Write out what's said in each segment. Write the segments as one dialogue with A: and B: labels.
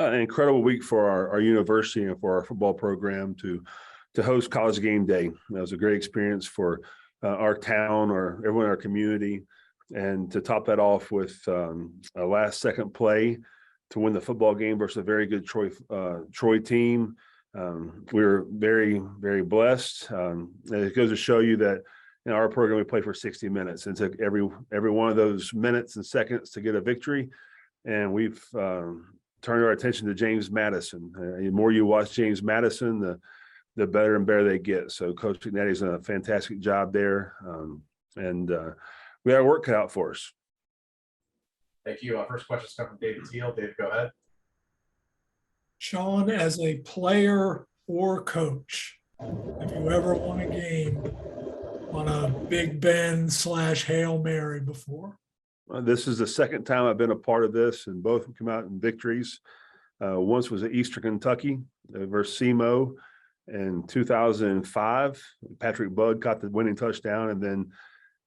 A: An incredible week for our university and for our football program to host College Game Day. That was a great experience for our town or everyone in our community, and to top that off with a last-second play to win the football game versus a very good Troy team. We were very, very blessed. And it goes to show you that in our program we play for 60 minutes, and it took every one of those minutes and seconds to get a victory. And we've turned our attention to James Madison. The more you watch James Madison, the better and better they get. So Coach Cignetti's done a fantastic job there, and we have work cut out for us.
B: Thank you. First questions come from David Teal. David, go ahead.
C: Shawn, as a player or coach, have you ever won a game on a Big Ben / Hail Mary before?
A: This is the second time I've been a part of this, and both have come out in victories. Once was at Eastern Kentucky versus SEMO in 2005. Patrick Budd caught the winning touchdown, and then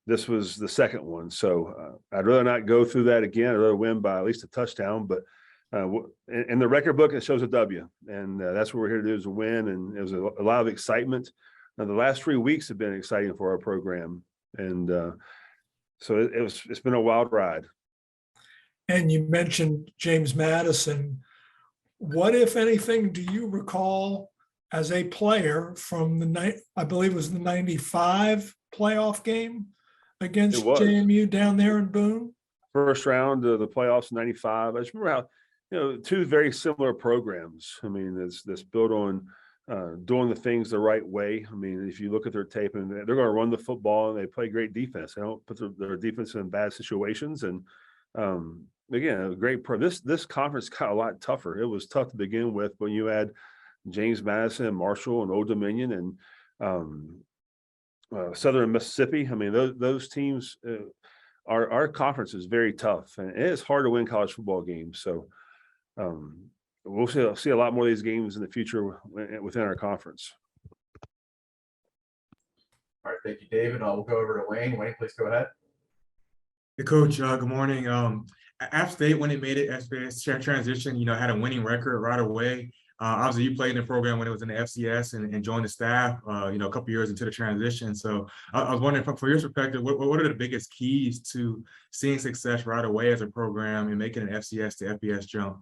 A: this was the second one. So I'd rather not go through that again. I'd rather win by at least a touchdown. But in the record book, it shows a W, and that's what we're here to do, is a win. And it was a lot of excitement. Now, the last 3 weeks have been exciting for our program, and so it's been a wild ride.
C: And you mentioned James Madison. What, if anything, do you recall as a player from I believe it was the 95 playoff game against JMU down there in Boone?
A: First round of the playoffs in 95. I just remember how, two very similar programs. I mean, this built on doing the things the right way. I mean, if you look at their tape, and they're going to run the football, and they play great defense. They don't put their defense in bad situations. And again, a great this conference got a lot tougher. It was tough to begin with when you had James Madison and Marshall and Old Dominion and Southern Mississippi. I mean, those teams. Our conference is very tough, and it is hard to win college football games. So we'll see a lot more of these games in the future within our conference.
B: All right, thank you, David. We'll go over to Wayne. Wayne, please go ahead.
D: Hey, Coach. Good morning. App State, when it made it FCS transition, had a winning record right away. Obviously, you played in the program when it was in the FCS and joined the staff, a couple years into the transition. So I was wondering, from your perspective, what are the biggest keys to seeing success right away as a program and making an FCS to FBS jump?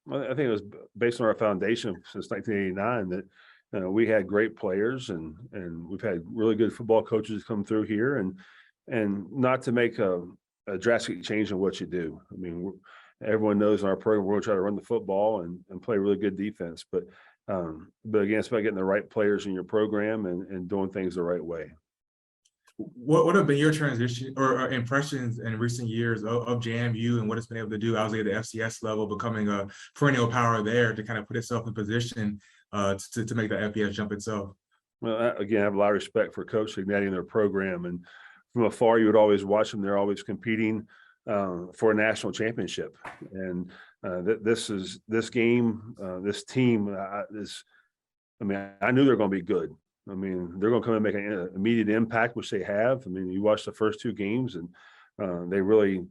A: Well, I think it was based on our foundation since 1989 that we had great players, and we've had really good football coaches come through here, and not to make a drastic change in what you do. I mean, everyone knows in our program we're going to try to run the football and play really good defense, but again, it's about getting the right players in your program and doing things the right way.
D: What have been your transition or impressions in recent years of JMU and what it's been able to do, obviously at the FCS level, becoming a perennial power there to kind of put itself in position to make the FBS jump itself?
A: Well, again, I have a lot of respect for Coach Cignetti and their program, and from afar you would always watch them. They're always competing for a national championship, and this team is. I mean, I knew they're going to be good. I mean, they're going to come and make an immediate impact, which they have. I mean, you watch the first two games, and they really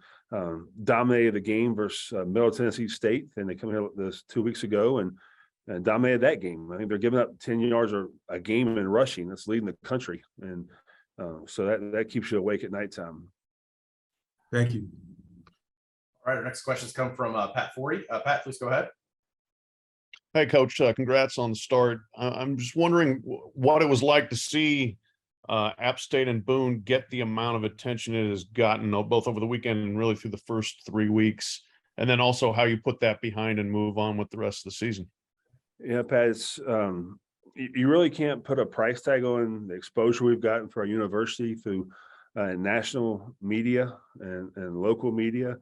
A: dominated the game versus Middle Tennessee State, and they come here this 2 weeks ago and dominated that game. I think they're giving up 10 yards a game in rushing. That's leading the country, and so that keeps you awake at nighttime.
D: Thank you.
B: All right, our next questions come from Pat Forty. Pat, please go ahead.
E: Hey, Coach, congrats on the start. I'm just wondering what it was like to see App State and Boone get the amount of attention it has gotten, both over the weekend and really through the first 3 weeks, and then also how you put that behind and move on with the rest of the season.
A: Yeah, Pat, it's you really can't put a price tag on the exposure we've gotten for our university through national media and local media.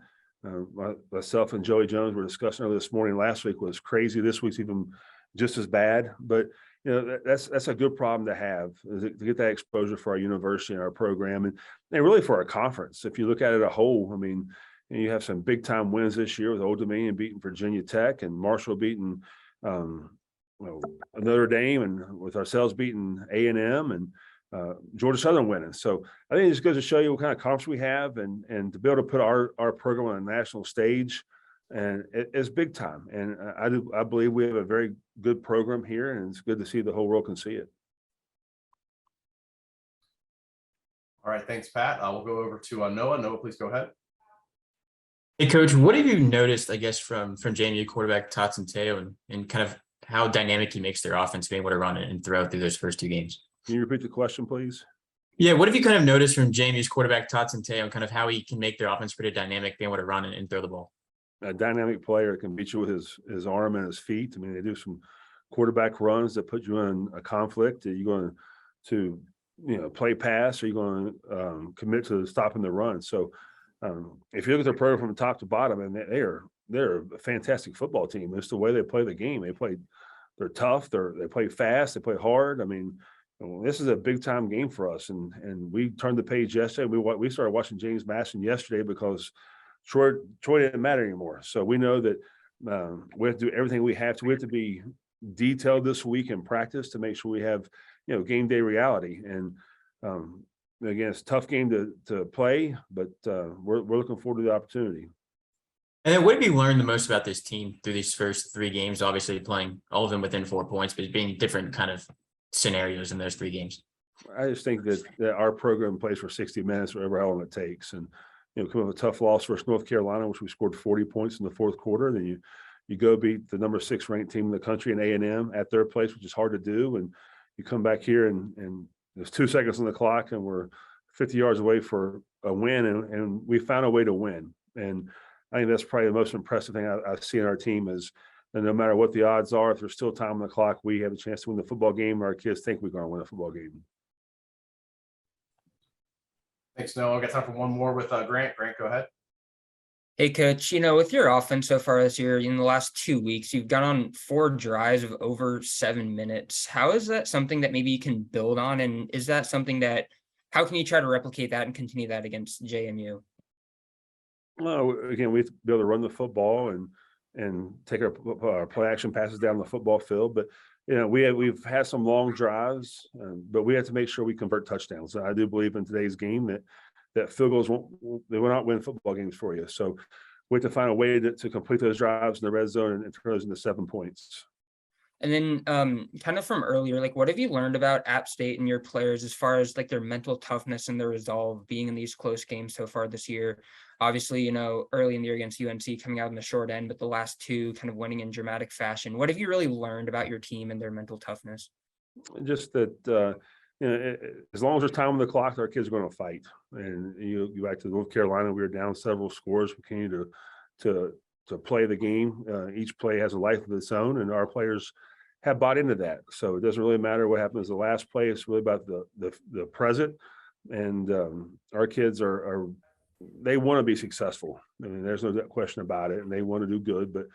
A: Myself and Joey Jones were discussing earlier this morning. Last week was crazy. This week's even just as bad. But that's a good problem to have, is to get that exposure for our university and our program, and really for our conference. If you look at it as a whole, I mean, you have some big time wins this year with Old Dominion beating Virginia Tech and Marshall beating Notre Dame, and with ourselves beating A&M and Georgia Southern winning. So I think it just goes to show you what kind of conference we have, and to be able to put our program on a national stage and it's big time. And I believe we have a very good program here, and it's good to see the whole world can see it.
B: All right, thanks, Pat. We'll go over to Noah. Noah, please go ahead.
F: Hey, Coach, what have you noticed, I guess, from Jamey, quarterback Tots and Teo, and kind of how dynamic he makes their offense being able to run it and throw through those first two games?
A: Can you repeat the question, please?
F: Yeah, what have you kind of noticed from Jamey's quarterback Tots and Teo, and kind of how he can make their offense pretty dynamic, being able to run and throw the ball?
A: A dynamic player can beat you with his arm and his feet. I mean, they do some quarterback runs that put you in a conflict. Are you going to play pass, or are you going to commit to stopping the run? So if you look at their program from top to bottom, and they're a fantastic football team. It's the way they play the game. They're tough. They play fast. They play hard. I mean, this is a big time game for us. And we turned the page yesterday. We started watching James Madison yesterday because Troy didn't matter anymore. So we know that we have to do everything we have to. We have to be detailed this week in practice to make sure we have game day reality. And again, it's a tough game to play, but we're looking forward to the opportunity.
F: And then what have you learned the most about this team through these first three games? Obviously playing all of them within 4 points, but being different kind of scenarios in those three games.
A: I just think that our program plays for 60 minutes, whatever how long it takes. And, come up with a tough loss versus North Carolina, which we scored 40 points in the fourth quarter. Then you go beat the number 6 ranked team in the country in A&M at their place, which is hard to do. And you come back here and there's 2 seconds on the clock and we're 50 yards away for a win. And we found a way to win. And I think that's probably the most impressive thing I see in our team is that no matter what the odds are, if there's still time on the clock, we have a chance to win the football game. Our kids think we're going to win a football game.
B: Thanks, Noah. I got time for one more with Grant. Grant, go ahead.
G: Hey, Coach, with your offense so far this year, in the last 2 weeks, you've gone on 4 drives of over 7 minutes. How is that something that maybe you can build on? And is that something how can you try to replicate that and continue that against JMU?
A: Well, again, we have to be able to run the football and take our play action passes down the football field. But, we've had some long drives, but we have to make sure we convert touchdowns. I do believe in today's game that field goals they will not win football games for you. So we have to find a way to complete those drives in the red zone and turn those into 7 points.
G: And then kind of from earlier, what have you learned about App State and your players as far as their mental toughness and their resolve being in these close games so far this year? Obviously, early in the year against UNC coming out in the short end, but the last 2 kind of winning in dramatic fashion. What have you really learned about your team and their mental toughness?
A: Just that, as long as there's time on the clock, our kids are going to fight. And you go back to North Carolina, we were down several scores. We continue to play the game. Each play has a life of its own, and our players have bought into that. So it doesn't really matter what happens the last play. It's really about the present. And our kids they want to be successful. I mean, there's no question about it, and they want to do good. But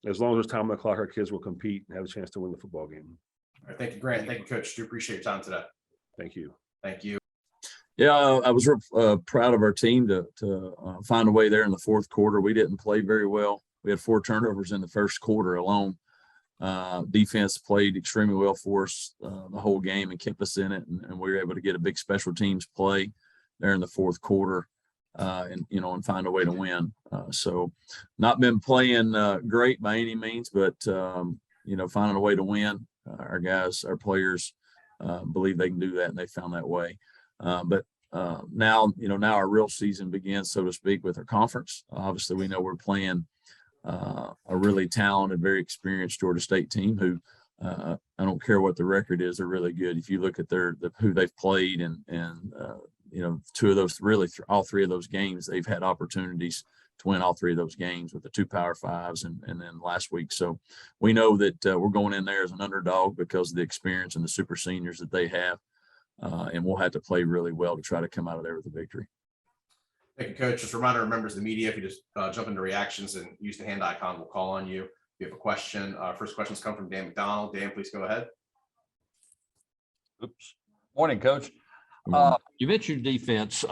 A: as long as there's time on the clock, our kids will compete and have a chance to win the football game.
B: All right, thank you, Grant. Thank you, Coach. Do appreciate your time today.
A: Thank you.
B: Thank you.
H: Yeah, I was real proud of our team to find a way there in the fourth quarter. We didn't play very well. We had 4 turnovers in the first quarter alone. Defense played extremely well for us the whole game and kept us in it, and we were able to get a big special teams play there in the fourth quarter, and find a way to win. So not been playing great by any means, but finding a way to win. Our guys, our players believe they can do that, and they found that way. But now our real season begins, so to speak, with our conference. Obviously, we know we're playing a really talented, very experienced Georgia State team who I don't care what the record is, they're really good. If you look at who they've played and 2 of those, really all 3 of those games, they've had opportunities to win all 3 of those games with the 2 Power Fives and then last week. So we know that we're going in there as an underdog because of the experience and the super seniors that they have. And we'll have to play really well to try to come out of there with a victory.
B: Thank you, Coach. Just a reminder to members of the media, if you just jump into reactions and use the hand icon, we'll call on you. If you have a question, first questions come from Dan McDonald. Dan, please go ahead.
I: Oops. Morning, Coach. You mentioned defense.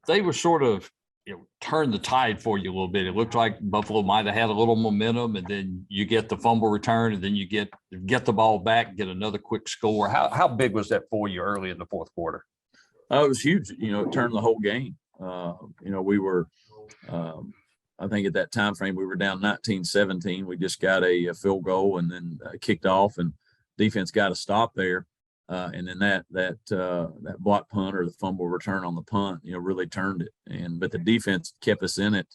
I: They were sort of turned the tide for you a little bit. It looked like Buffalo might have had a little momentum, and then you get the fumble return, and then you get the ball back, get another quick score. How big was that for you early in the fourth quarter?
H: It was huge. It turned the whole game. We were I think at that time frame we were down 19-17. We just got a field goal and then kicked off, and defense got a stop there. And then that block punt or the fumble return on the punt, really turned it. But the defense kept us in it.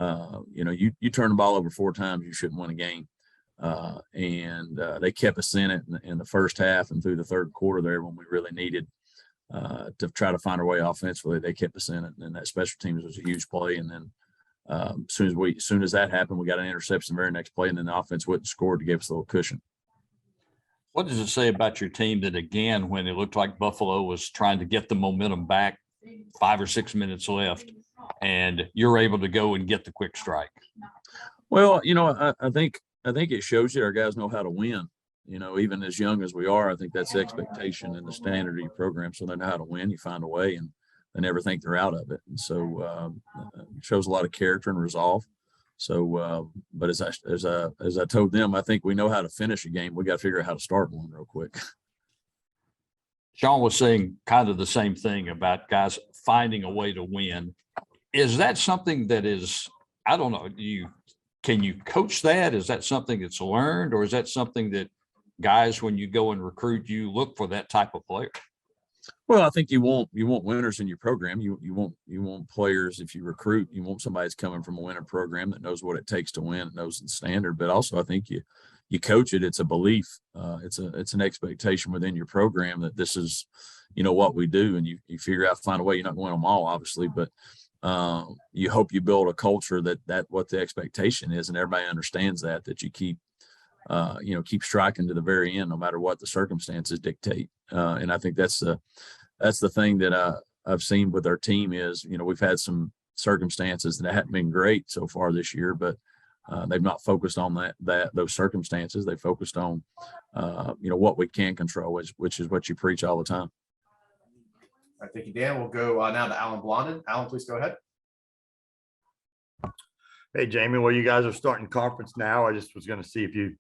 H: You turn the ball over 4 times, you shouldn't win a game. They kept us in it in the first half and through the third quarter there when we really needed to try to find our way offensively. They kept us in it, and that special teams was a huge play. And then as soon as that happened, we got an interception the very next play, and then the offense wouldn't score to give us a little cushion.
I: What does it say about your team that, again, when it looked like Buffalo was trying to get the momentum back, 5 or 6 minutes left, and you're able to go and get the quick strike?
H: Well, I think it shows you our guys know how to win. Even as young as we are, I think that's the expectation and the standard of your program. So they know how to win. You find a way, and they never think they're out of it. And so it shows a lot of character and resolve. So, but as I told them, I think we know how to finish a game. We got to figure out how to start one real quick.
I: Shawn was saying kind of the same thing about guys finding a way to win. Is that something that is, I don't know, can you coach that? Is that something that's learned, or is that something that guys, when you go and recruit, you look for that type of player?
H: Well, I think you want winners in your program. You want players. If you recruit, you want somebody that's coming from a winner program that knows what it takes to win, knows the standard. But also, I think you coach it. It's a belief. It's an expectation within your program that this is, what we do, and you figure out, find a way. You're not going to win them all, obviously, but you hope you build a culture that what the expectation is, and everybody understands that you keep striking to the very end, no matter what the circumstances dictate. And I think that's the thing that I've seen with our team is, we've had some circumstances that haven't been great so far this year, but they've not focused on those circumstances. They focused on, what we can control, which is what you preach all the time.
B: All right, thank you, Dan. We'll go now to Alan Blondin. Alan, please go ahead.
J: Hey, Jamey, well, you guys are starting conference now. I just was going to see if you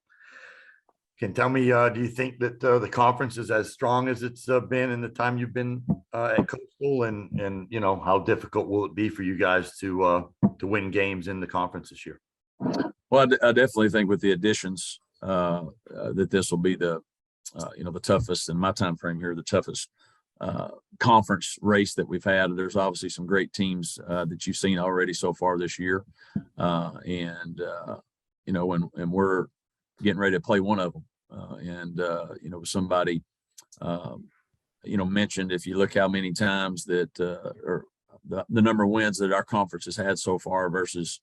J: can tell me, do you think that the conference is as strong as it's been in the time you've been at Coastal, and how difficult will it be for you guys to win games in the conference this year?
H: Well, I definitely think with the additions that this will be the toughest in my time frame here, the toughest conference race that we've had. There's obviously some great teams that you've seen already so far this year, and we're getting ready to play one of them. Somebody mentioned, if you look how many times that or the number of wins that our conference has had so far versus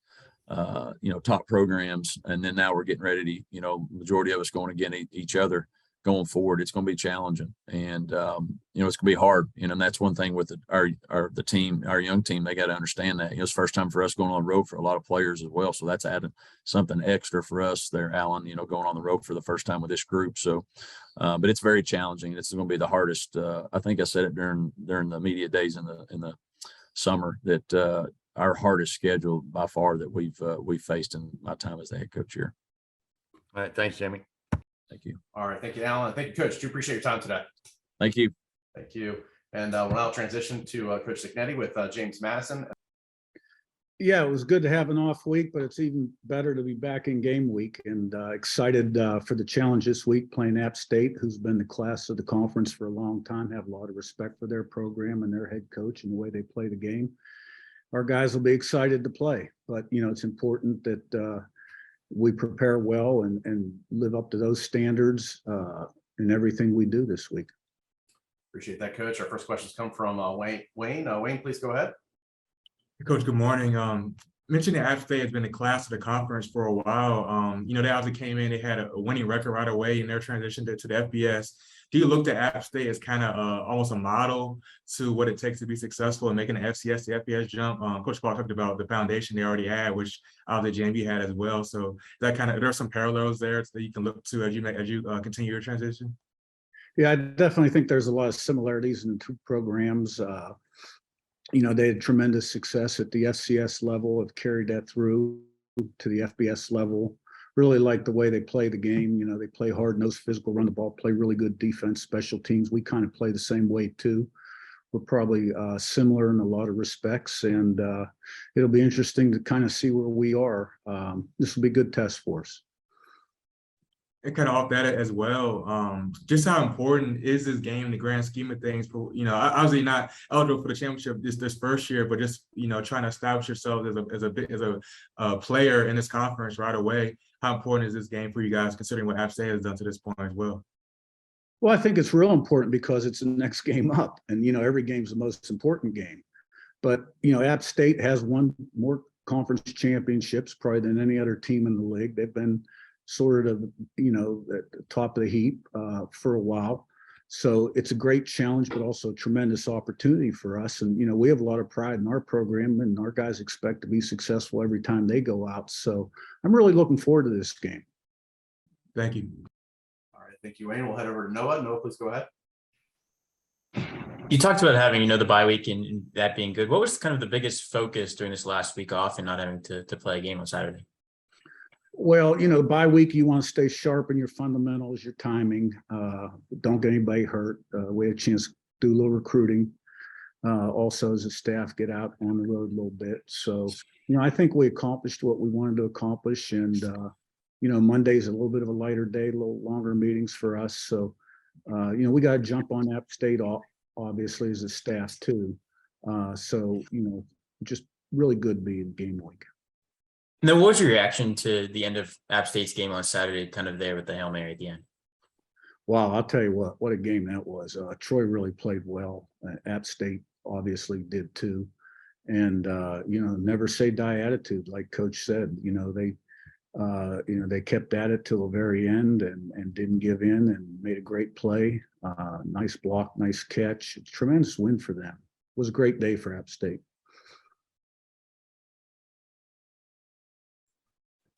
H: top programs, and then now we're getting ready to majority of us going against each other going forward. It's going to be challenging, and it's going to be hard. And that's one thing with the team, our young team. They got to understand that. It's the first time for us going on the road for a lot of players as well. So that's adding something extra for us there, Alan. Going on the road for the first time with this group. So, but it's very challenging. It's going to be the hardest. I think I said it during the media days in the summer that our hardest schedule by far that we've faced in my time as the head coach here.
J: All right, thanks, Jamey.
H: Thank you.
B: All right, thank you, Alan. Thank you, Coach. Do appreciate your time today.
H: Thank you.
B: Thank you. And we'll now transition to Coach Cignetti with James Madison.
K: Yeah, it was good to have an off week, but it's even better to be back in game week, and excited for the challenge this week playing App State, who's been the class of the conference for a long time, have a lot of respect for their program and their head coach and the way they play the game. Our guys will be excited to play, but it's important that we prepare well and live up to those standards in everything we do this week.
B: Appreciate that, Coach. Our first questions come from Wayne. Wayne, please go ahead.
D: Coach, good morning. Mentioned that App State has been the class of the conference for a while. They obviously came in, they had a winning record right away in their transition to the FBS. Do you look to App State as kind of almost a model to what it takes to be successful in making the FCS to FBS jump? Coach Paul talked about the foundation they already had, which the Jamey had as well. So that there are some parallels there that you can look to as you continue your transition.
K: Yeah, I definitely think there's a lot of similarities in the two programs. They had tremendous success at the FCS level, have carried that through to the FBS level. Really like the way they play the game. They play hard-nosed, physical, run the ball, play really good defense, special teams. We kind of play the same way too. we're probably similar in a lot of respects, and it'll be interesting to kind of see where we are. This will be a good test for us.
D: And kind of off that as well, just how important is this game in the grand scheme of things? Obviously not eligible for the championship this first year, but just trying to establish yourself as a player in this conference right away. How important is this game for you guys, considering what App State has done to this point as well?
K: Well, I think it's real important because it's the next game up, and every game's the most important game. But App State has won more conference championships probably than any other team in the league. They've been sort of, at the top of the heap for a while. So it's a great challenge, but also a tremendous opportunity for us. And, we have a lot of pride in our program, and our guys expect to be successful every time they go out. So I'm really looking forward to this game.
D: Thank you.
B: All right, thank you, Wayne. We'll head over to Noah. Noah, please go ahead.
F: You talked about having, the bye week and that being good. What was kind of the biggest focus during this last week off and not having to play a game on Saturday?
K: Well, bye week, you want to stay sharp in your fundamentals, your timing. Don't get anybody hurt. We had a chance to do a little recruiting. Also, as a staff, get out on the road a little bit. So, I think we accomplished what we wanted to accomplish. And, Monday's a little bit of a lighter day, a little longer meetings for us. So, we got to jump on App State, obviously, as a staff, too. So, just really good to be in game week.
F: And then what was your reaction to the end of App State's game on Saturday, kind of there with the Hail Mary at the end?
K: Wow, I'll tell you what a game that was. Troy really played well. App State obviously did too. And, never say die attitude, like Coach said. They kept at it till the very end and didn't give in and made a great play. Nice block, nice catch. Tremendous win for them. It was a great day for App State.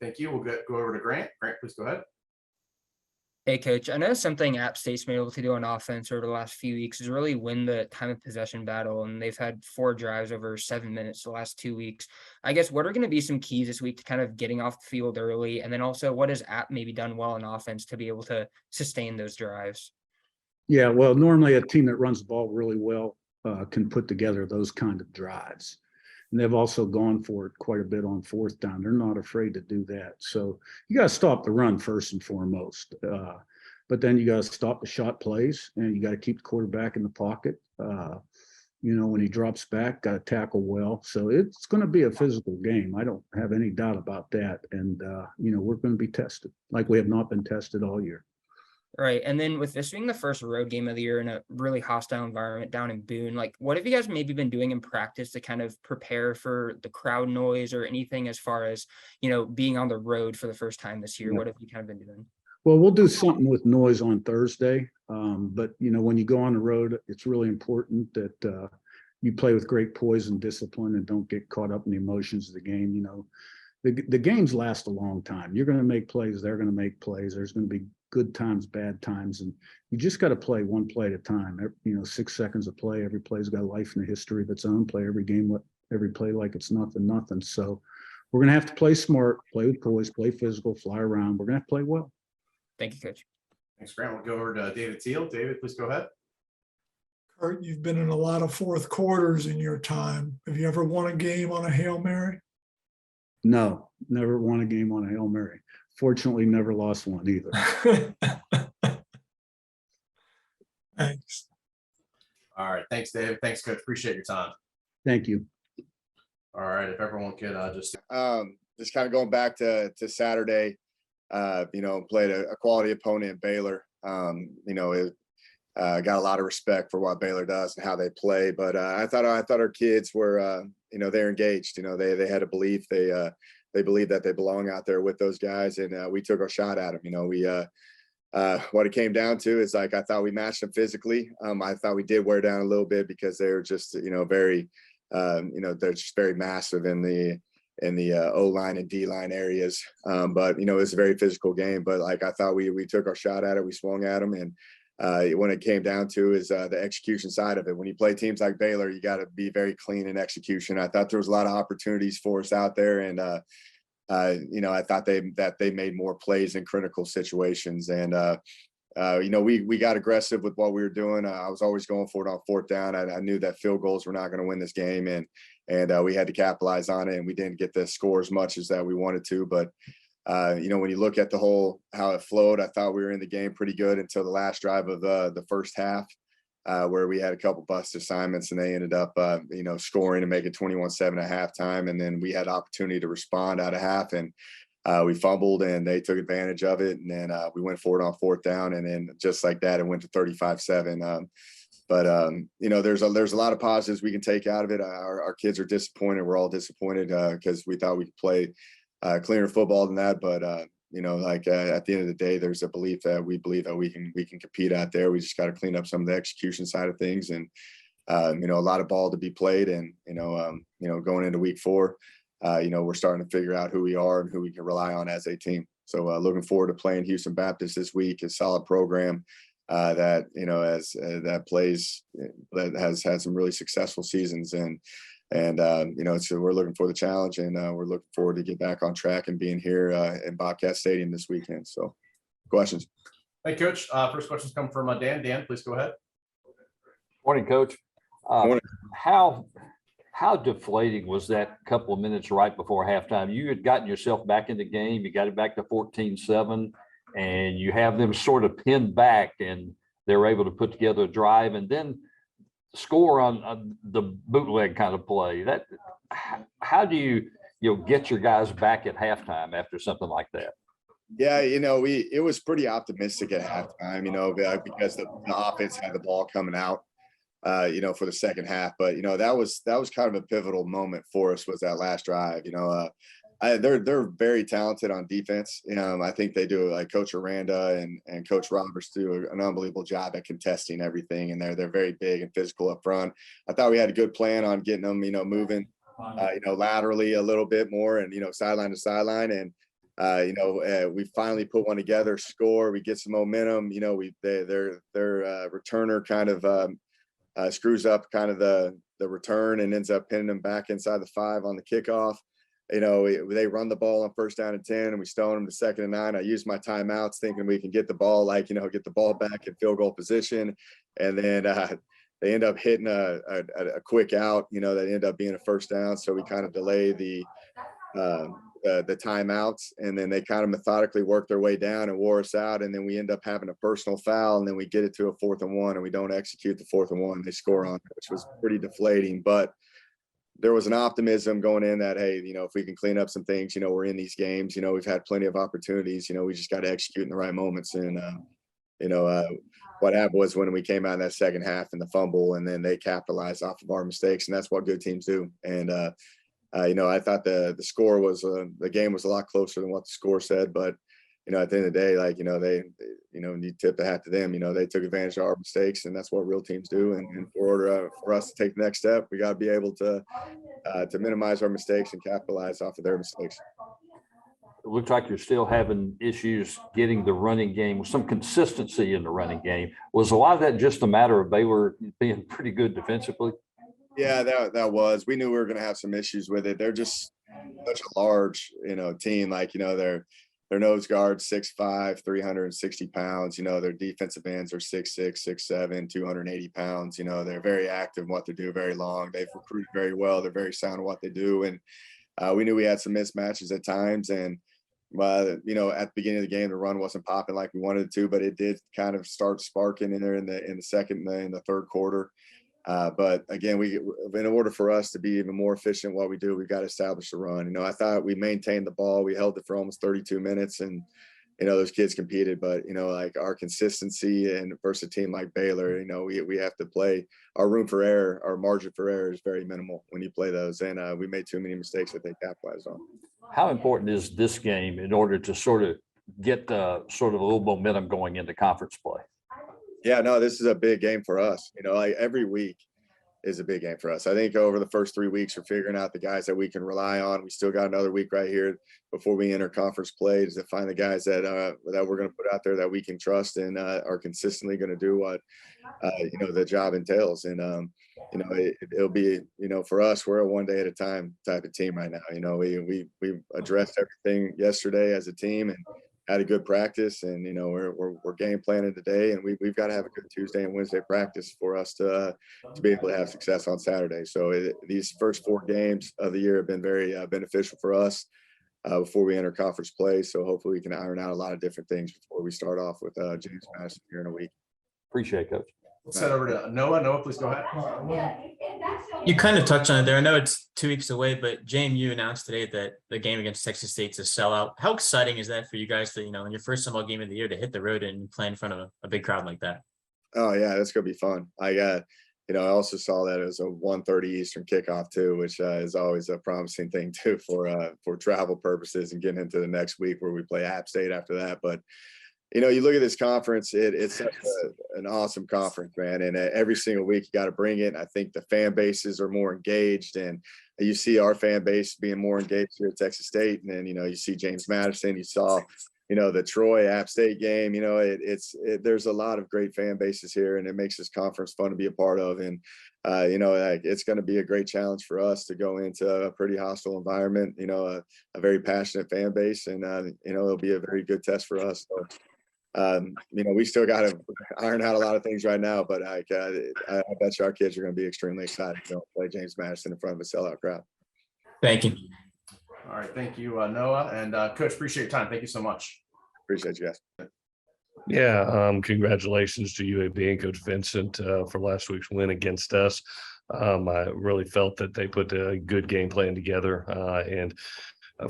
B: Thank you. We'll go over to Grant. Grant, please go ahead.
G: Hey, Coach, I know something App State's been able to do on offense over the last few weeks is really win the time of possession battle, and they've had 4 drives over 7 minutes the last 2 weeks. I guess what are going to be some keys this week to kind of getting off the field early, and then also what has App maybe done well in offense to be able to sustain those drives?
K: Yeah, well, normally a team that runs the ball really well can put together those kind of drives. And they've also gone for it quite a bit on 4th down. They're not afraid to do that. So you got to stop the run first and foremost. But then you got to stop the shot plays, and you got to keep the quarterback in the pocket. When he drops back, got to tackle well. So it's going to be a physical game. I don't have any doubt about that. And, we're going to be tested like we have not been tested all year.
G: Right. And then with this being the first road game of the year in a really hostile environment down in Boone, what have you guys maybe been doing in practice to kind of prepare for the crowd noise or anything as far as, being on the road for the first time this year?
K: Yeah.
G: What have you kind of been doing?
K: Well, we'll do something with noise on Thursday. But, when you go on the road, it's really important that you play with great poise and discipline and don't get caught up in the emotions of the game. The games last a long time. You're going to make plays. They're going to make plays. There's going to be good times, bad times, and you just got to play one play at a time. 6 seconds of play. Every play's got a life and a history of its own. Play every game, every play like it's nothing. So we're going to have to play smart, play with poise, play physical, fly around. We're going to have to play well.
G: Thank you, Coach.
B: Thanks, Grant. We'll go over to David Teal. David, please go ahead.
C: Curt, you've been in a lot of 4th quarters in your time. Have you ever won a game on a Hail Mary?
K: No, never won a game on a Hail Mary. Fortunately, never lost one either.
C: Thanks.
B: All right. Thanks, Dave. Thanks, Coach. Appreciate your time.
K: Thank you.
B: All right. If everyone could just
L: kind of going back to Saturday, played a quality opponent in Baylor. Got a lot of respect for what Baylor does and how they play. But I thought our kids were, they're engaged. They had a belief. They believe that they belong out there with those guys, and we took our shot at them. What it came down to is I thought we matched them physically. I thought we did wear down a little bit because they were just, very, they're just very massive in the O-line and D-line areas. But, it was a very physical game. But I thought we took our shot at it. We swung at them, and when it came down to is the execution side of it. When you play teams like Baylor, you got to be very clean in execution. I thought there was a lot of opportunities for us out there, and I thought they made more plays in critical situations, and we got aggressive with what we were doing. I was always going for it on fourth down. I knew that field goals were not going to win this game, and we had to capitalize on it, and we didn't get the score as much as that we wanted to. But when you look at how it flowed, I thought we were in the game pretty good until the last drive of the first half, where we had a couple bust assignments, and they ended up scoring and making 21-7 at halftime, and then we had opportunity to respond out of half, and we fumbled, and they took advantage of it, and then we went for it on fourth down, and then just like that, it went to 35-7. There's a lot of positives we can take out of it. Our kids are disappointed. We're all disappointed because we thought we could play cleaner football than that. But at the end of the day, there's a belief that we believe that we can compete out there. We just got to clean up some of the execution side of things, and a lot of ball to be played. And going into week 4. We're starting to figure out who we are and who we can rely on as a team. So looking forward to playing Houston Baptist this week. A solid program that has had some really successful seasons, so we're looking for the challenge, and we're looking forward to get back on track and being here in Bobcat Stadium this weekend. So questions.
B: Hey, Coach. First questions come from Dan. Dan, please go ahead.
I: Morning, Coach.
L: Morning.
I: How deflating was that couple of minutes right before halftime? You had gotten yourself back in the game. You got it back to 14-7, and you have them sort of pinned back, and they're able to put together a drive and then score on the bootleg kind of play. How do you get your guys back at halftime after something like that?
L: Yeah, it was pretty optimistic at halftime, because the offense had the ball coming out. For the second half, but that was kind of a pivotal moment for us, was that last drive. They're very talented on defense. I think they do, like Coach Aranda and Coach Roberts do an unbelievable job at contesting everything, and they're very big and physical up front. I thought we had a good plan on getting them, moving, laterally a little bit more, and sideline to sideline, and we finally put one together, score, we get some momentum. Their returner kind of screws up kind of the return and ends up pinning them back inside the 5 on the kickoff. They run the ball on first down and 10, and we stone them to 2nd and 9. I used my timeouts thinking we can get the ball, get the ball back in field goal position. And then they end up hitting a quick out, that ended up being a first down. So we kind of delay the timeouts, and then they kind of methodically work their way down and wore us out, and then we end up having a personal foul, and then we get it to a 4th and 1, and we don't execute the 4th and 1. They score on it, which was pretty deflating. But there was an optimism going in that, hey, if we can clean up some things, we're in these games. We've had plenty of opportunities. We just got to execute in the right moments. And what happened was when we came out in that second half and the fumble, and then they capitalized off of our mistakes, and that's what good teams do. And I thought the score was the game was a lot closer than what the score said, but at the end of the day, you tip the hat to them. They took advantage of our mistakes, and that's what real teams do. And in order for us to take the next step, we got to be able to minimize our mistakes and capitalize off of their mistakes.
I: It looks like you're still having issues getting the running game, some consistency in the running game. Was a lot of that just a matter of Baylor being pretty good defensively?
L: Yeah, that was. We knew we were going to have some issues with it. They're just such a large, team. Their nose guards 6'5", 360 pounds. Their defensive ends are 6'6", 6'7", 280 pounds. They're very active in what they do, very long. They've recruited very well. They're very sound in what they do, and we knew we had some mismatches at times. And at the beginning of the game, the run wasn't popping like we wanted it to, but it did kind of start sparking in there in the second and the third quarter. But again, in order for us to be even more efficient in what we do, we've got to establish the run. I thought we maintained the ball. We held it for almost 32 minutes, and those kids competed. But our consistency and versus a team like Baylor, we have to play. Our room for error, our margin for error is very minimal when you play those, and we made too many mistakes that they capitalized on.
I: How important is this game in order to sort of get a little momentum going into conference play?
L: Yeah, no, this is a big game for us. Every week is a big game for us. I think over the first 3 weeks, we're figuring out the guys that we can rely on. We still got another week right here before we enter conference play to find the guys that we're going to put out there that we can trust and are consistently going to do what the job entails. And it'll be for us, we're a one day at a time type of team right now. We addressed everything yesterday as a team, and had a good practice, and we're game planning today, and we've got to have a good Tuesday and Wednesday practice for us to be able to have success on Saturday. So these first 4 games of the year have been very beneficial for us before we enter conference play. So hopefully we can iron out a lot of different things before we start off with James Madison here in a week.
I: Appreciate it, Coach.
B: Let's head over to Noah. Noah, please go ahead.
F: You kind of touched on it there. I know it's 2 weeks away, but Jamey, you announced today that the game against Texas State's a sellout. How exciting is that for you guys to, in your first football game of the year, to hit the road and play in front of a big crowd like that?
L: Oh yeah, that's gonna be fun. I also saw that it was a 1:30 Eastern kickoff too, which is always a promising thing too for travel purposes and getting into the next week where we play App State after that. But you look at this conference, it's such an awesome conference, man. And every single week you got to bring it. I think the fan bases are more engaged, and you see our fan base being more engaged here at Texas State. And then, you see James Madison, you saw, the Troy App State game, there's a lot of great fan bases here, and it makes this conference fun to be a part of. And, it's going to be a great challenge for us to go into a pretty hostile environment, a very passionate fan base, and, it'll be a very good test for us. So, we still got to iron out a lot of things right now, but I bet you our kids are going to be extremely excited to play James Madison in front of a sellout crowd.
F: Thank you.
B: All right. Thank you, Noah. And Coach, appreciate your time. Thank you so much.
L: Appreciate you guys.
M: Yeah. Congratulations to UAB and Coach Vincent for last week's win against us. I really felt that they put a good game plan together, and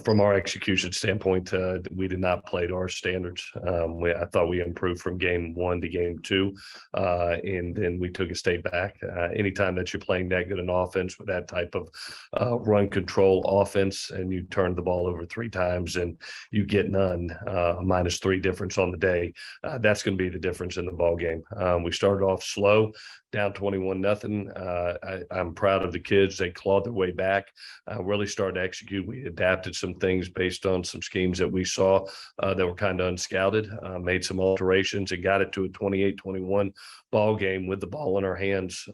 M: from our execution standpoint, we did not play to our standards. I thought we improved from game 1 to game 2, and then we took a step back. Anytime that you're playing that good an offense with that type of run control offense, and you turn the ball over 3 times and you get none, -3 difference on the day, that's going to be the difference in the ball game. We started off slow, down 21-0. I'm proud of the kids. They clawed their way back, really started to execute. We adapted some things based on some schemes that we saw that were kind of unscouted, made some alterations and got it to a 28-21 ball game with the ball in our hands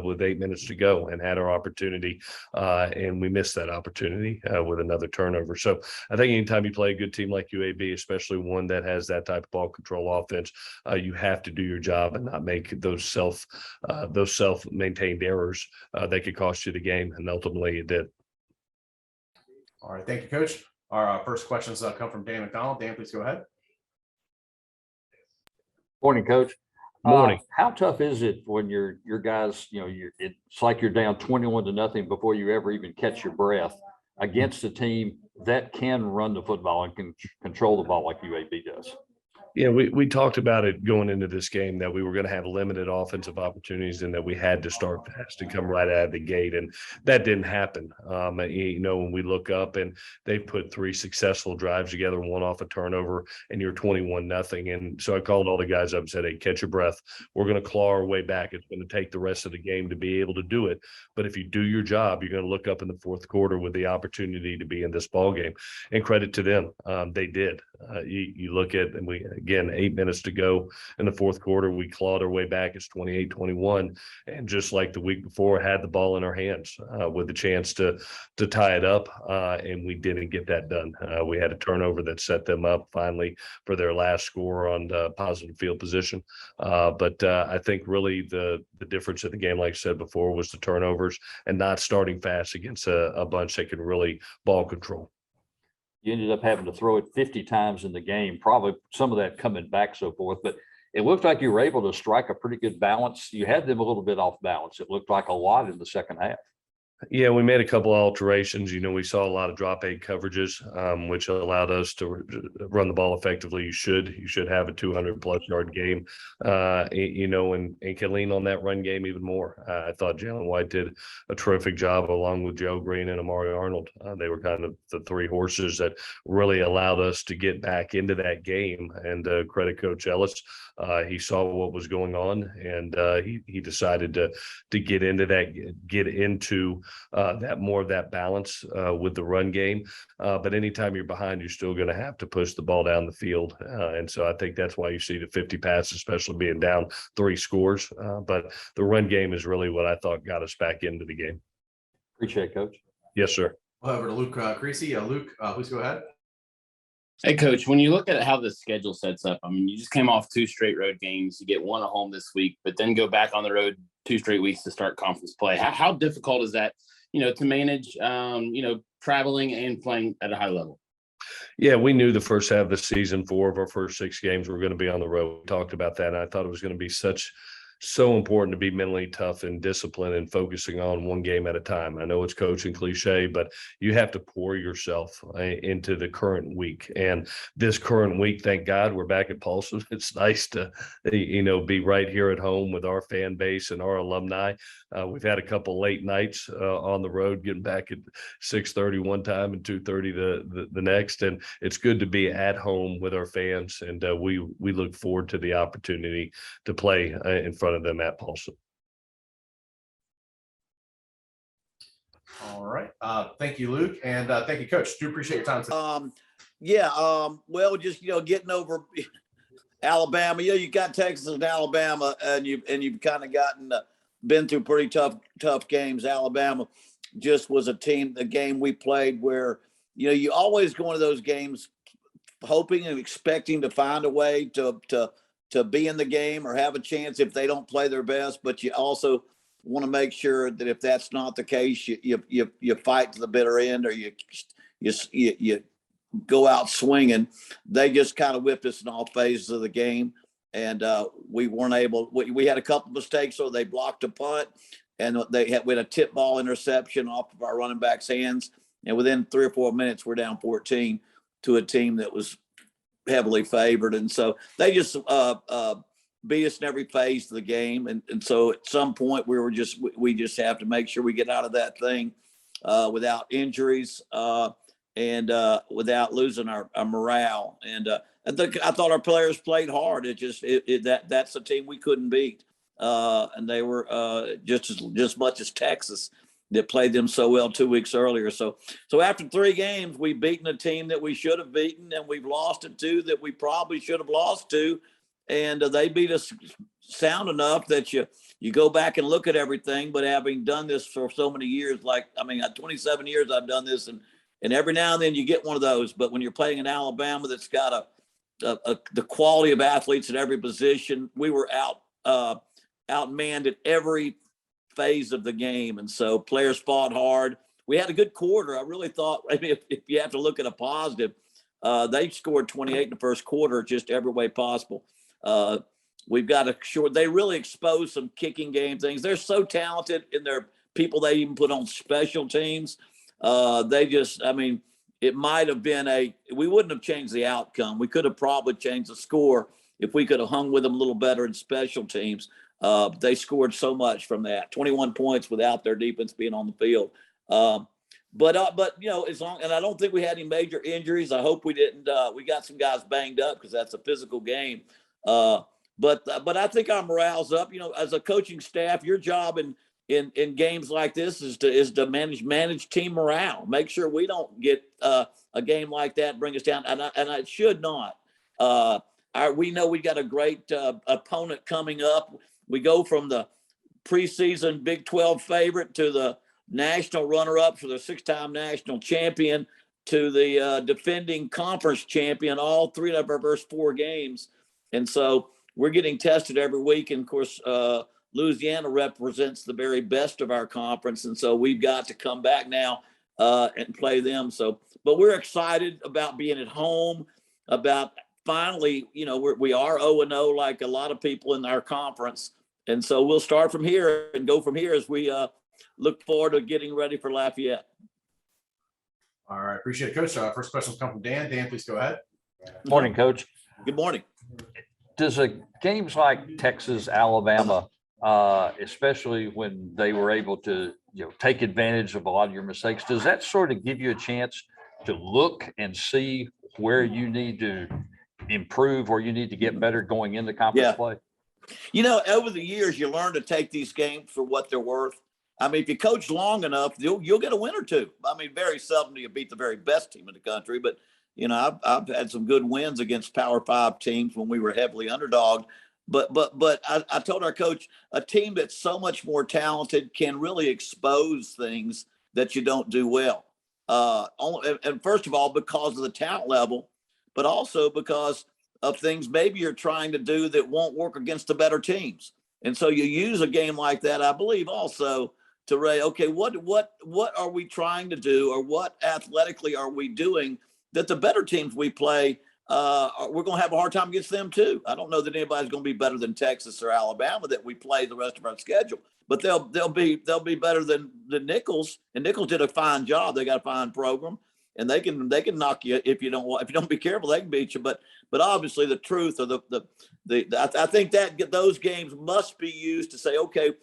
M: with 8 minutes to go, and had our opportunity. And we missed that opportunity with another turnover. So I think anytime you play a good team like UAB, especially one that has that type of ball control offense, you have to do your job and not make those self-maintained errors that could cost you the game. And ultimately it did.
B: All right. Thank you, Coach. Our first questions come from Dan McDonald. Dan, please go ahead.
I: Morning, Coach.
M: Morning.
I: How tough is it when your guys, it's like you're down 21-0 before you ever even catch your breath against a team that can run the football and can control the ball like UAB does?
M: Yeah, we talked about it going into this game, that we were going to have limited offensive opportunities and that we had to start fast and come right out of the gate. And that didn't happen. When we look up and they put 3 successful drives together, 1 off a turnover, and you're 21-0. And so I called all the guys up and said, hey, catch your breath. We're going to claw our way back. It's going to take the rest of the game to be able to do it. But if you do your job, you're going to look up in the 4th quarter with the opportunity to be in this ball game. And credit to them. They did. You look at, and again, 8 minutes to go in the 4th quarter, we clawed our way back. It's 28-21. And just like the week before, had the ball in our hands with the chance to tie it up. And we didn't get that done. We had a turnover that set them up finally for their last score on the positive field position. But I think really the difference in the game, like I said before, was the turnovers and not starting fast against a bunch that can really ball control.
I: You ended up having to throw it 50 times in the game, probably some of that coming back, so forth. But it looked like you were able to strike a pretty good balance. You had them a little bit off balance. It looked like a lot in the second half.
M: Yeah, we made a couple of alterations. We saw a lot of drop 8 coverages, which allowed us to run the ball effectively. You should have a 200+ yard game, and can lean on that run game even more. I thought Jalen White did a terrific job along with Joe Green and Amari Arnold. They were kind of the 3 horses that really allowed us to get back into that game. And credit Coach Ellis. He saw what was going on, and he decided to get into that more of that balance with the run game. But anytime you're behind, you're still going to have to push the ball down the field. And so I think that's why you see the 50 passes, especially being down 3 scores. But the run game is really what I thought got us back into the game.
I: Appreciate it, Coach.
M: Yes, sir.
B: Over to Luke Creasy. Luke, please go ahead.
N: Hey, Coach, when you look at how the schedule sets up, I mean, you just came off 2 straight road games. You get 1 at home this week, but then go back on the road 2 straight weeks to start conference play. How difficult is that, to manage, traveling and playing at a high level?
M: Yeah, we knew the first half of the season, 4 of our first 6 games were going to be on the road. We talked about that. And I thought it was going to be so important to be mentally tough and disciplined and focusing on one game at a time. I know it's coaching cliche, but you have to pour yourself into the current week. And this current week, thank God, we're back at Paulson. It's nice to, be right here at home with our fan base and our alumni. We've had a couple late nights on the road, getting back at 6:30 one time and 2:30 the next. And it's good to be at home with our fans. And we look forward to the opportunity to play in front of them at Paulson.
B: All right. Thank you, Luke. And thank you, Coach. Do appreciate your time today.
O: Well, just, getting over Alabama, you got Texas and Alabama, and you've kind of been through pretty tough games. Alabama just was a game we played where, you always go into those games hoping and expecting to find a way to be in the game or have a chance if they don't play their best, but you also want to make sure that if that's not the case, you fight to the bitter end, or you go out swinging. They just kind of whipped us in all phases of the game, and we weren't able. We had a couple mistakes, so they blocked a punt, and we had a tip ball interception off of our running back's hands, and within 3 or 4 minutes, we're down 14 to a team that was heavily favored. And so they just beat us in every phase of the game. And so at some point we just have to make sure we get out of that thing without injuries and without losing our mural. And I thought our players played hard. That's a team we couldn't beat. And they were just much as Texas that played them so well 2 weeks earlier. So after 3 games, we've beaten a team that we should have beaten, and we've lost to 2 that we probably should have lost to. And they beat us sound enough that you go back and look at everything. But having done this for so many years, 27 years I've done this, and every now and then you get one of those. But when you're playing in Alabama that's got the quality of athletes at every position, we were outmanned at every phase of the game. And so players fought hard. We had a good quarter. I really thought, if you have to look at a positive, they scored 28 in the first quarter, just every way possible. We've got they really exposed some kicking game things. They're so talented in their people they even put on special teams. It might have been we wouldn't have changed the outcome. We could have probably changed the score if we could have hung with them a little better in special teams. They scored so much from that, 21 points without their defense being on the field. But as long, and I don't think we had any major injuries. I hope we didn't. We got some guys banged up because that's a physical game. But I think our morale's up. As a coaching staff, your job in games like this is to manage team morale. Make sure we don't get a game like that bring us down, and it should not. We know we got a great opponent coming up. We go from the preseason Big 12 favorite to the national runner-up for the 6-time national champion to the defending conference champion, all 3 of our first 4 games. And so we're getting tested every week. And of course, Louisiana represents the very best of our conference. And so we've got to come back now and play them. But we're excited about being at home, about finally, we are 0-0 like a lot of people in our conference. And so we'll start from here and go from here as we look forward to getting ready for Lafayette.
B: All right. Appreciate it, Coach. First question come from Dan. Dan, please go ahead.
I: Morning, Coach.
O: Good morning.
I: Does games like Texas, Alabama, especially when they were able to take advantage of a lot of your mistakes, does that sort of give you a chance to look and see where you need to improve or you need to get better going into conference play?
O: Over the years, you learn to take these games for what they're worth. If you coach long enough, you'll get a win or two. Very seldom do you beat the very best team in the country, but I've had some good wins against Power 5 teams when we were heavily underdogged. But I told our coach, a team that's so much more talented can really expose things that you don't do well. And first of all, because of the talent level, but also because of things maybe you're trying to do that won't work against the better teams. And so you use a game like that, I believe, also to Ray, okay, what are we trying to do, or what athletically are we doing that the better teams we play, we're going to have a hard time against them too. I don't know that anybody's going to be better than Texas or Alabama that we play the rest of our schedule, but they'll be better than the Nichols. And Nichols did a fine job. They got a fine program, and they can knock you if you don't be careful. They can beat you. But obviously the truth of I think that those games must be used to say, okay,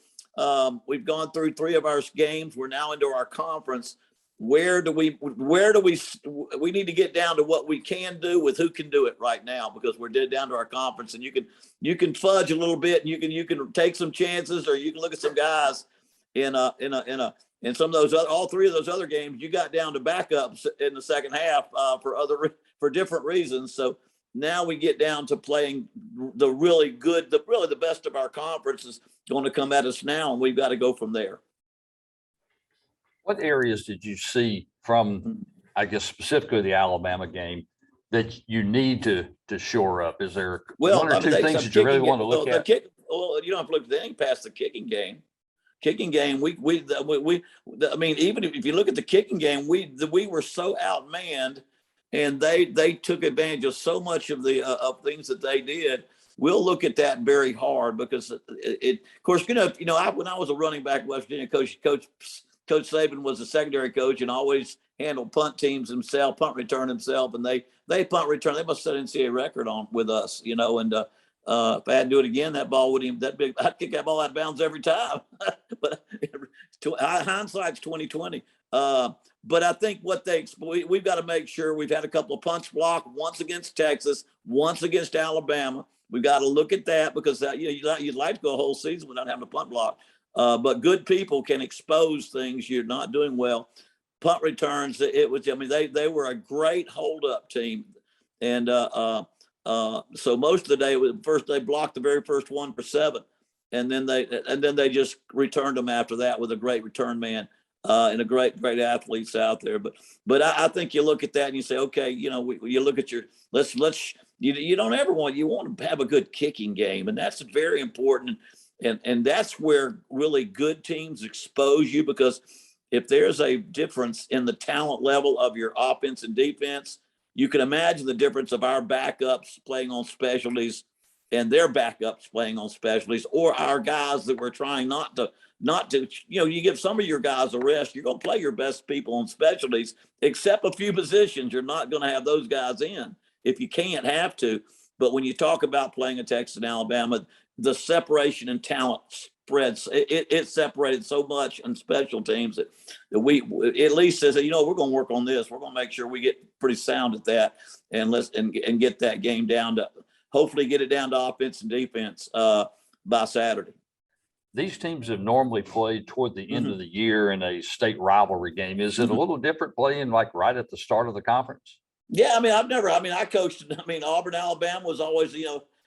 O: we've gone through 3 of our games. We're now into our conference. Where do we need to get down to what we can do with who can do it right now, because we're dead down to our conference, and you can fudge a little bit, and you can take some chances, or you can look at some guys in some of those all 3 of those other games. You got down to backups in the second half for different reasons. So now we get down to playing the really good, the best of our conference is going to come at us now, and we've got to go from there.
I: What areas did you see from, I guess, specifically the Alabama game that you need to shore up? Is there one or two things that you really want to look at?
O: Well, you don't have to look at anything past the kicking game. Kicking game, I mean, even if you look at the kicking game, we were so outmanned, and they took advantage of so much of the of things that they did. We'll look at that very hard, because of course, when I was a running back in West Virginia, Coach Saban was a secondary coach and always handled punt teams himself, punt return himself, and they punt return. They must set an NCAA record with us, and if I had to do it again, that ball wouldn't even that big. I'd kick that ball out of bounds every time. But hindsight's 20/20. But I think we've got to make sure we've had a couple of punts blocked, once against Texas, once against Alabama. We've got to look at that, because you'd like to go a whole season without having a punt block. But good people can expose things you're not doing well. Punt returns, they were a great hold-up team. And so most of the day, they blocked the very first one for 7. And then they just returned them after that with a great return man and a great athletes out there. But I think you look at that and you say, okay, you look at you don't ever want to have a good kicking game. And that's very important. And that's where really good teams expose you, because if there's a difference in the talent level of your offense and defense, you can imagine the difference of our backups playing on specialties and their backups playing on specialties, or our guys that we're trying not to, you give some of your guys a rest, you're going to play your best people on specialties, except a few positions. You're not going to have those guys in if you can't have to. But when you talk about playing a Texas and Alabama, the separation in talent spreads. It separated so much on special teams that we at least says, we're going to work on this. We're going to make sure we get pretty sound at that, and get that game down to, hopefully get it down to offense and defense by Saturday.
I: These teams have normally played toward the end of the year in a state rivalry game. Is it a little different playing like right at the start of the conference?
O: Yeah, I coached. Auburn, Alabama was always,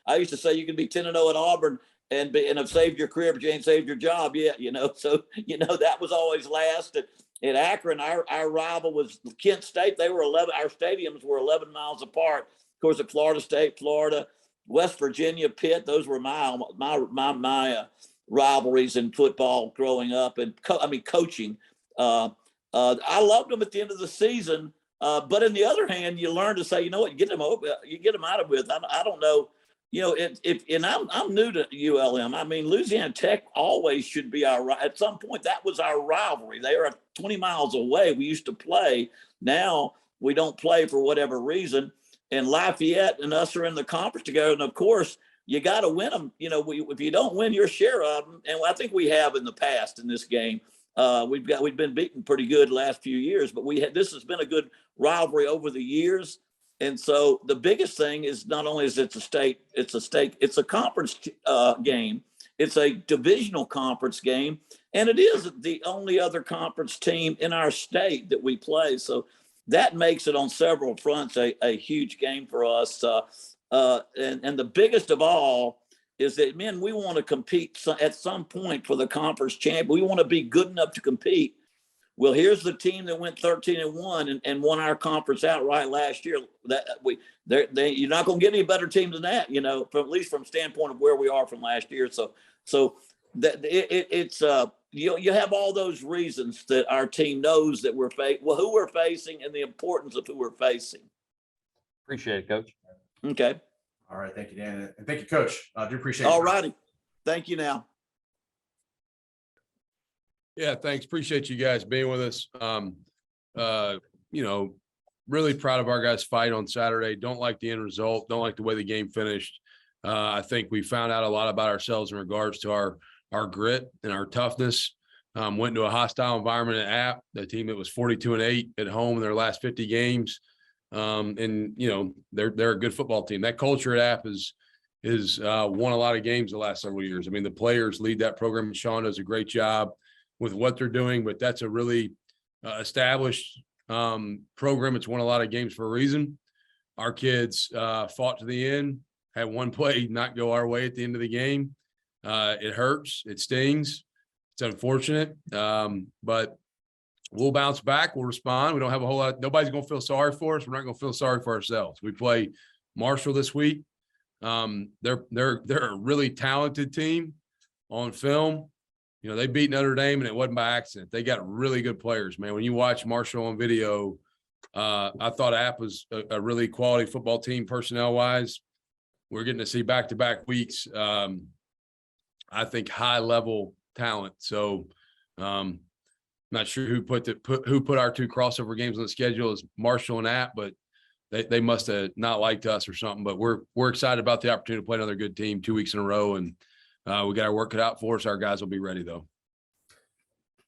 O: I used to say you can be 10-0 at Auburn and have saved your career, but you ain't saved your job yet, So, that was always last. At Akron, our rival was Kent State. They were 11. Our stadiums were 11 miles apart. Of course, at Florida State, Florida, West Virginia, Pitt. Those were my rivalries in football growing up, and coaching. I loved them at the end of the season. But on the other hand, you learn to say, you know what, you get them out of with. I don't know. I'm new to ULM. Louisiana Tech always should be at some point, that was our rivalry. They are 20 miles away. We used to play. Now we don't play for whatever reason. And Lafayette and us are in the conference together. And of course, you got to win them. If you don't win your share of them, and I think we have in the past in this game, we've been beaten pretty good the last few years, but this has been a good rivalry over the years. And so the biggest thing is not only is it's a conference game, it's a divisional conference game, and it is the only other conference team in our state that we play. So that makes it on several fronts a huge game for us. And the biggest of all is that, we want to compete at some point for the conference champ. We want to be good enough to compete Well, here's the team that went 13-1 and won our conference outright last year. You're not going to get any better team than that, you know, from at least from standpoint of where we are from last year. So that it's you have all those reasons that our team knows that who we're facing and the importance of who we're facing.
I: Appreciate it, Coach.
O: Okay.
B: All right. Thank you, Dan. And thank you, Coach. I do appreciate it.
O: All righty. Thank you now.
P: Yeah, thanks. Appreciate you guys being with us. You know, really proud of our guys' fight on Saturday. Don't like the end result. Don't like the way the game finished. I think we found out a lot about ourselves in regards to our grit and our toughness. Went into a hostile environment at App, the team that was 42-8 at home in their last 50 games. And you know, they're a good football team. That culture at App is won a lot of games the last several years. I mean, the players lead that program, and Shawn does a great job with what they're doing, but that's a really established program. It's won a lot of games for a reason. Our kids fought to the end, had one play not go our way at the end of the game. It hurts, it stings, it's unfortunate, but we'll bounce back, we'll respond. We don't have a whole lot, nobody's gonna feel sorry for us. We're not gonna feel sorry for ourselves. We play Marshall this week. They're a really talented team on film. You know, they beat Notre Dame and it wasn't by accident. They got really good players, man. When you watch Marshall on video, I thought App was a really quality football team personnel wise. We're getting to see back-to-back weeks. I think high level talent. So not sure who put our two crossover games on the schedule as Marshall and App, but they must have not liked us or something. But we're excited about the opportunity to play another good team 2 weeks in a row, and we got our work cut out for us. Our guys will be ready though.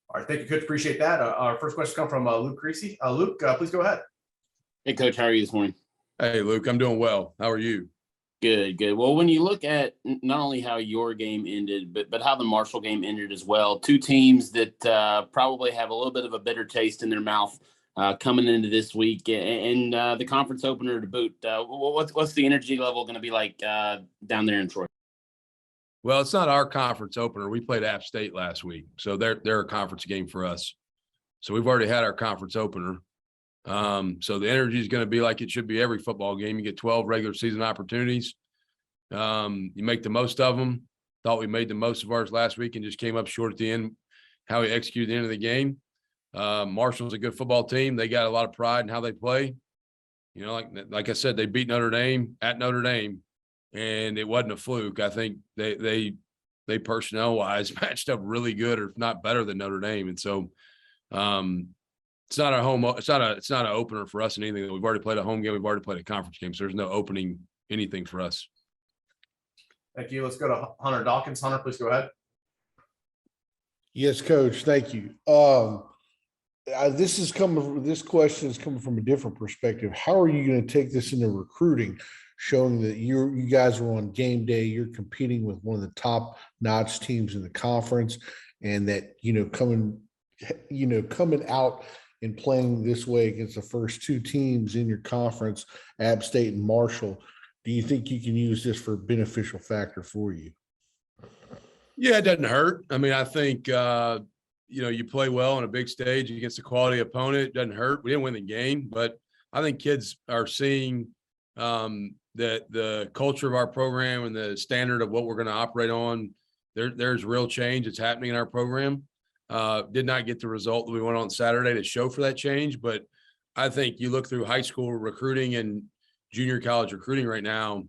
B: All right, thank you, Coach. Appreciate that. Our first question comes from Luke Creasy. Luke, please go ahead.
N: Hey, Coach, how are you this morning?
P: Hey, Luke, I'm doing well. How are you?
N: Good, good. Well, when you look at not only how your game ended, but how the Marshall game ended as well, two teams that probably have a little bit of a bitter taste in their mouth coming into this week, and the conference opener to boot. What's the energy level going to be like down there in Troy?
P: Well, it's not our conference opener. We played App State last week, so they're a conference game for us. So we've already had our conference opener. So the energy is going to be like it should be every football game. You get 12 regular season opportunities. You make the most of them. Thought we made the most of ours last week and just came up short at the end, how we executed the end of the game. Marshall's a good football team. They got a lot of pride in how they play. You know, like I said, they beat Notre Dame at Notre Dame, and it wasn't a fluke. I think they personnel wise matched up really good, or if not better than Notre Dame. And so it's not a home. It's not an opener for us in anything. We've already played a home game. We've already played a conference game. So there's no opening anything for us.
B: Thank you. Let's go to Hunter Dawkins. Hunter, please go ahead.
Q: Yes, Coach. Thank you. This question is coming from a different perspective. How are you going to take this into recruiting, showing that you guys are on game day, you're competing with one of the top-notch teams in the conference, and that coming out and playing this way against the first two teams in your conference, App State and Marshall? Do you think you can use this for a beneficial factor for you?
P: Yeah, it doesn't hurt. I mean, I think you play well on a big stage against a quality opponent. It doesn't hurt. We didn't win the game, but I think kids are seeing that the culture of our program and the standard of what we're going to operate on, there's real change that's happening in our program. Did not get the result that we went on Saturday to show for that change, but I think you look through high school recruiting and junior college recruiting right now,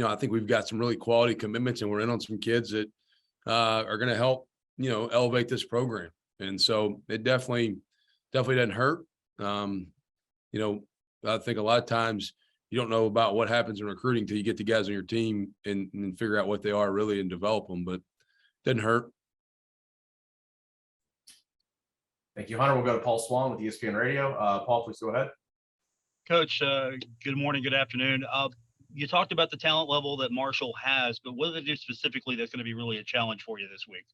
P: I think we've got some really quality commitments, and we're in on some kids that are going to help, elevate this program. And so it definitely doesn't hurt. I think a lot of times you don't know about what happens in recruiting till you get the guys on your team and figure out what they are really and develop them, but it doesn't hurt.
B: Thank you, Hunter. We'll go to Paul Swan with ESPN Radio. Paul, please go ahead.
R: Coach, good morning, good afternoon. You talked about the talent level that Marshall has, but what do they do specifically that's going to be really a challenge for you this week?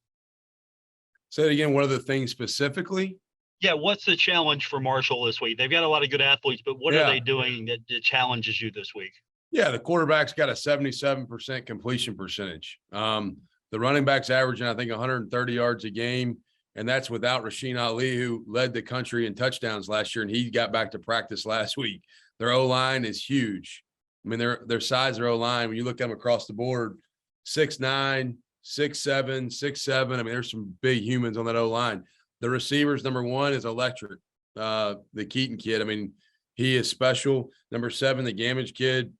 P: Say it again. What are the things specifically?
R: Yeah, what's the challenge for Marshall this week? They've got a lot of good athletes, but what are they doing that challenges you this week?
P: Yeah, the quarterback's got a 77% completion percentage. The running back's averaging, I think, 130 yards a game. And that's without Rasheen Ali, who led the country in touchdowns last year, and he got back to practice last week. Their O-line is huge. I mean, their size, their O-line, when you look at them across the board, 6'9", 6'7", 6'7". I mean, there's some big humans on that O-line. The receivers, number 1 is electric. The Keaton kid, I mean, he is special. Number 7, the Gamage kid,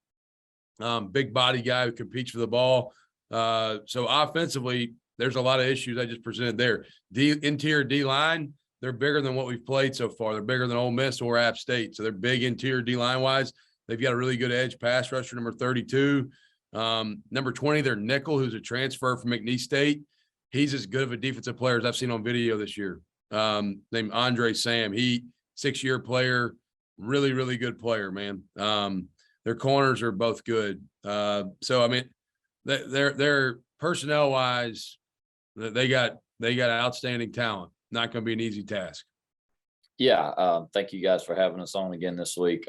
P: big body guy who competes for the ball. So offensively, there's a lot of issues I just presented there. Interior D-line, they're bigger than what we've played so far. They're bigger than Ole Miss or App State. So they're big interior D-line wise. They've got a really good edge pass rusher, number 32. Number 20, their nickel, who's a transfer from McNeese State. He's as good of a defensive player as I've seen on video this year. Named Andre Sam. He 6-year player, really, really good player, man. Their corners are both good. So I mean, they're personnel wise, they got outstanding talent. Not going to be an easy task.
I: Yeah. Thank you guys for having us on again this week.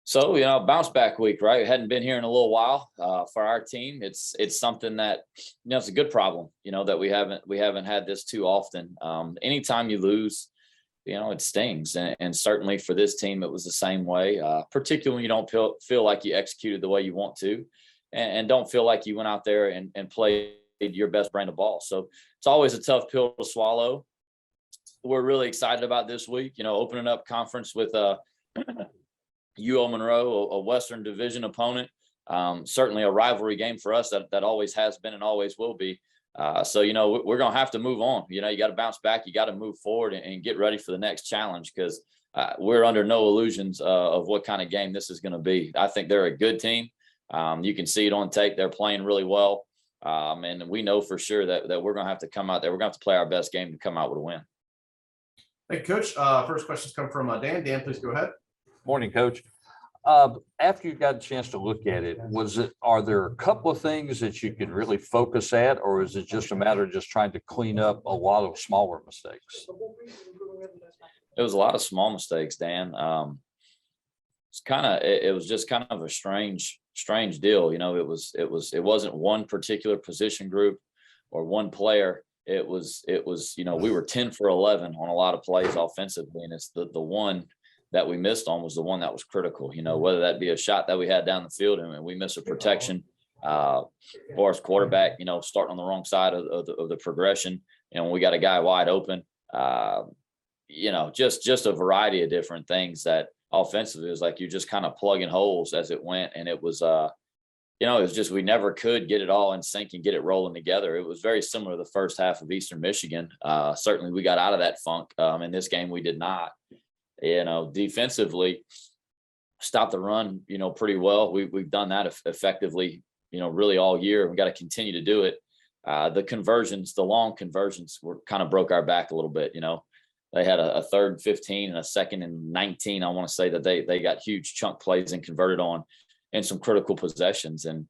I: So, bounce back week, right? We hadn't been here in a little while for our team. It's something that, it's a good problem, that we haven't had this too often. Anytime you lose, it stings. And certainly for this team, it was the same way, particularly when you don't feel like you executed the way you want to and don't feel like you went out there and played your best brand of ball. So it's always a tough pill to swallow. We're really excited about this week, opening up conference with UO Monroe, a Western Division opponent. Certainly a rivalry game for us that always has been and always will be. So, we're going to have to move on. You got to bounce back. You got to move forward and get ready for the next challenge because we're under no illusions of what kind of game this is going to be. I think they're a good team. You can see it on tape. They're playing really well. And we know for sure that we're going to have to come out there. We're going to have to play our best game to come out with a win.
B: Thank you, Coach. First questions come from Dan. Dan, please go ahead.
I: Morning, Coach. After you got a chance to look at it, are there a couple of things that you can really focus at, or is it just a matter of just trying to clean up a lot of smaller mistakes? It was a lot of small mistakes, Dan. It was just kind of a strange deal. It wasn't one particular position group or one player. It was, we were 10 for 11 on a lot of plays offensively. And it's the one that we missed on was the one that was critical, whether that be a shot that we had down the field and we missed a protection, or as quarterback, starting on the wrong side of the progression. We got a guy wide open, just a variety of different things that offensively was like, you're just kind of plugging holes as it went. And it was, it was just, we never could get it all in sync and get it rolling together. It was very similar to the first half of Eastern Michigan. Certainly we got out of that funk. In this game, we did not. Defensively stopped the run, pretty well. We've done that effectively, really all year. We got to continue to do it. The long conversions kind of broke our back a little bit. They had a 3rd and 15 and a 2nd and 19. I want to say that they got huge chunk plays and converted on in some critical possessions. And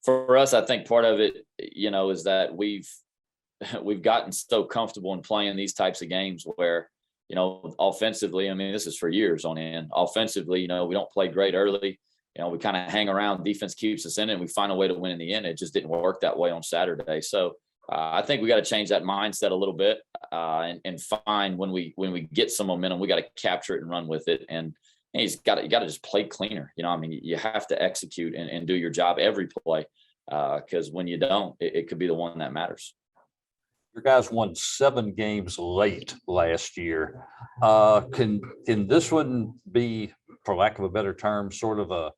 I: for us, I think part of it, is that we've gotten so comfortable in playing these types of games where, offensively, I mean, this is for years on end. Offensively, we don't play great early. We kind of hang around. Defense keeps us in it, and we find a way to win in the end. It just didn't work that way on Saturday. So I think we got to change that mindset a little bit and find when we get some momentum, we got to capture it and run with it. And you got to just play cleaner. You have to execute and do your job every play because when you don't, it could be the one that matters. Your guys won 7 games late last year. Can this one be, for lack of a better term, sort of a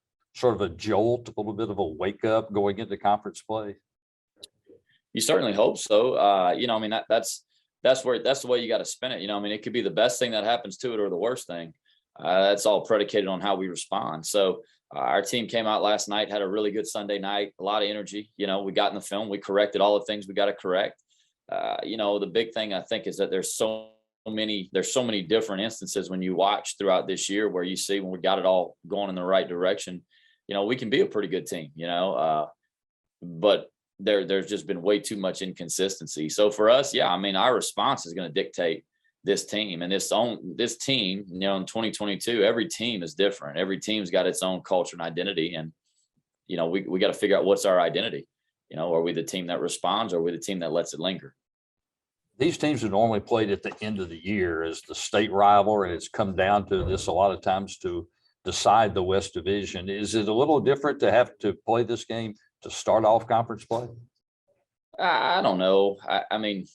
I: jolt, a little bit of a wake up going into conference play? You certainly hope so. That's the way you got to spin it. It could be the best thing that happens to it or the worst thing. That's all predicated on how we respond. So our team came out last night, had a really good Sunday night, a lot of energy. We got in the film, we corrected all the things we got to correct. The big thing I think is that there's so many different instances when you watch throughout this year where you see when we got it all going in the right direction, we can be a pretty good team, but there's just been way too much inconsistency. So for us, our response is going to dictate this team and this team, in 2022, every team is different. Every team's got its own culture and identity. And, we got to figure out what's our identity. Are we the team that responds or are we the team that lets it linger? these teams are normally played at the end of the year as the state rival, and it's come down to this a lot of times to decide the West Division. Is it a little different to have to play this game to start off conference play?
N: I don't know. I mean,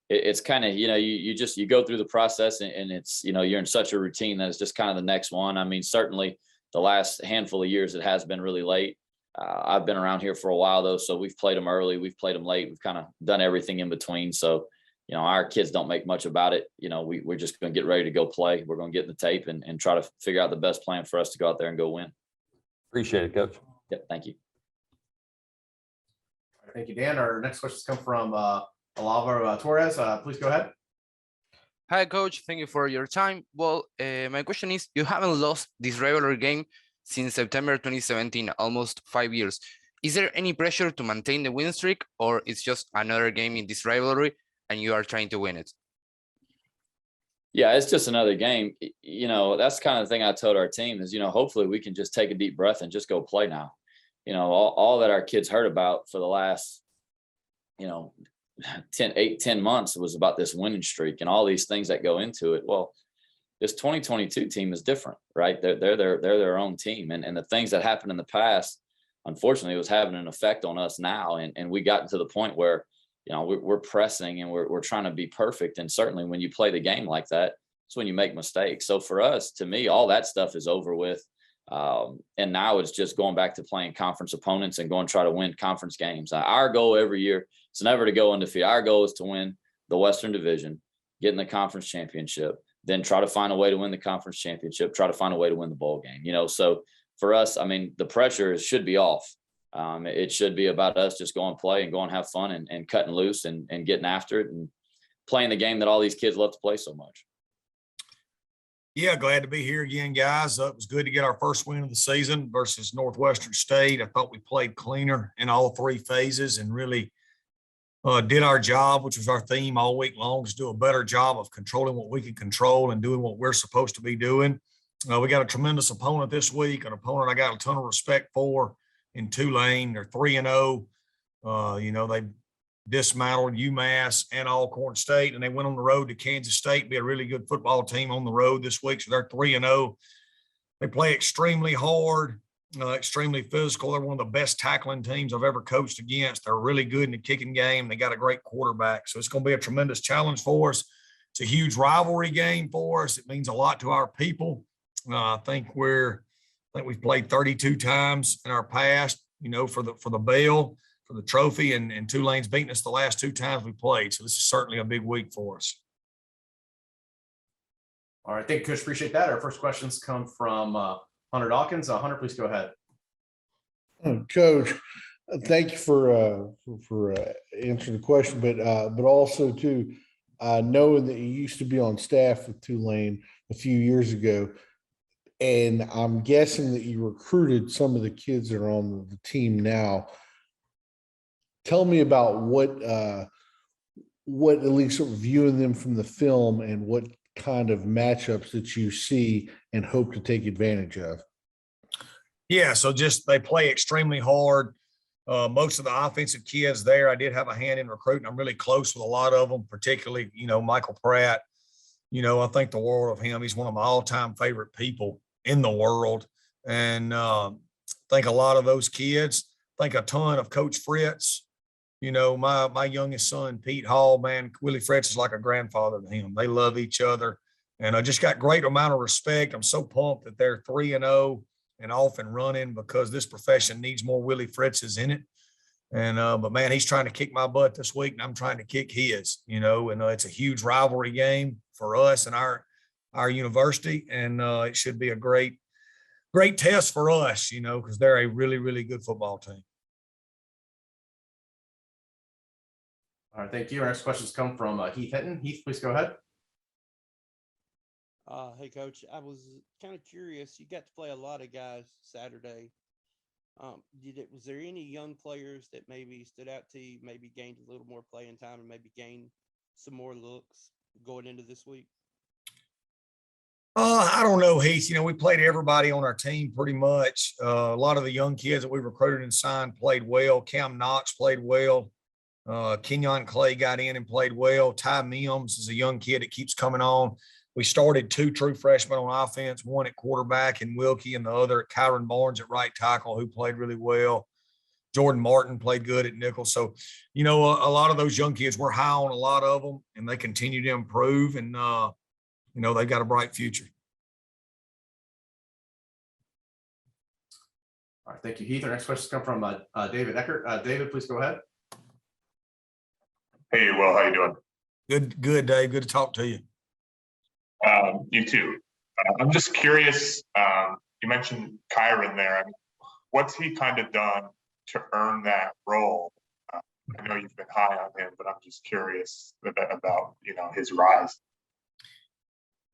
N: it's kind of, you go through the process and it's, you're in such a routine that it's just kind of the next one. I mean, certainly the last handful of years, it has been really late. I've been around here for a while though, so we've played them early, we've played them late, we've kind of done everything in between. So, our kids don't make much about it. We're just going to get ready to go play. We're going to get in the tape and try to figure out the best plan for us to go out there and go win.
I: Appreciate it, Coach.
N: Yep. Thank you.
B: Thank you, Dan. Our next questions come from Alvaro Torres. Please go ahead.
S: Hi, Coach. Thank you for your time. Well, my question is, you haven't lost this regular game since September 2017, almost 5 years. Is there any pressure to maintain the win streak, or it's just another game in this rivalry and you are trying to win it?
N: Yeah, it's just another game. That's kind of the thing I told our team is, hopefully we can just take a deep breath and just go play now. All that our kids heard about for the last, 10 months was about this winning streak and all these things that go into it. Well, this 2022 team is different, right? They're their own team. And the things that happened in the past, unfortunately, it was having an effect on us now. And we got to the point where, we're pressing and we're trying to be perfect. And certainly when you play the game like that, it's when you make mistakes. So for us, to me, all that stuff is over with. And now it's just going back to playing conference opponents and going to try to win conference games. Our goal every year is never to go undefeated. Our goal is to win the Western Division, get in the conference championship, then try to find a way to win the conference championship, try to find a way to win the bowl game. So for us, I mean, the pressure should be off. It should be about us just going play and going have fun and cutting loose and getting after it and playing the game that all these kids love to play so much.
T: Yeah, glad to be here again, guys. It was good to get our first win of the season versus Northwestern State. I thought we played cleaner in all three phases and really did our job, which was our theme all week long, is do a better job of controlling what we can control and doing what we're supposed to be doing. We got a tremendous opponent this week, an opponent I got a ton of respect for in Tulane. They're 3-0. They dismantled UMass and Alcorn State, and they went on the road to Kansas State, be a really good football team on the road this week. So they're 3-0. They play extremely hard, extremely physical. They're one of the best tackling teams I've ever coached against. They're really good in the kicking game. They got a great quarterback. So it's going to be a tremendous challenge for us. It's a huge rivalry game for us. It means a lot to our people. I think we've played 32 times in our past, for the bell, for the trophy, and Tulane's beaten us the last 2 times we played. So this is certainly a big week for us.
B: All right. Thank you, Coach. Appreciate that. Our first questions come from Hunter Dawkins. Hunter, please go ahead.
Q: Coach, thank you for answering the question, but also too, knowing that you used to be on staff with Tulane a few years ago, and I'm guessing that you recruited some of the kids that are on the team now. Tell me about what at least sort of viewing them from the film and what kind of matchups that you see and hope to take advantage of.
T: Yeah, so just they play extremely hard. Most of the offensive kids there, I did have a hand in recruiting. I'm really close with a lot of them, particularly, Michael Pratt. I think the world of him. He's one of my all-time favorite people in the world. And I think a lot of those kids, think a ton of Coach Fritz. My youngest son, Pete Hall, man, Willie Fritz is like a grandfather to him. They love each other. And I just got great amount of respect. I'm so pumped that they're 3-0 and off and running, because this profession needs more Willie Fritzes in it. And, but man, he's trying to kick my butt this week and I'm trying to kick his, and it's a huge rivalry game for us and our university. And it should be a great test for us, because they're a really, really good football team.
B: All right, thank you. Our next questions come from Heath Hinton. Heath, please go ahead.
U: Hey, Coach. I was kind of curious. You got to play a lot of guys Saturday. Was there any young players that maybe stood out to you, maybe gained a little more playing time and maybe gained some more looks going into this week?
T: I don't know, Heath. We played everybody on our team pretty much. A lot of the young kids that we recruited and signed played well. Cam Knox played well. Kenyon Clay got in and played well. Ty Mims is a young kid that keeps coming on. We started 2 true freshmen on offense, one at quarterback and Wilkie, and the other at Kyron Barnes at right tackle, who played really well. Jordan Martin played good at nickel. So, a lot of those young kids, we're high on a lot of them, and they continue to improve, and, they've got a bright future.
B: All right, thank you, Heath. Our next question comes from David Eckert. David, please go ahead.
E: Hey, Will, how you doing?
T: Good, Dave. Good to talk to you.
E: You too. I'm just curious. You mentioned Kyron there. I mean, what's he kind of done to earn that role? I know you've been high on him, but I'm just curious about his rise.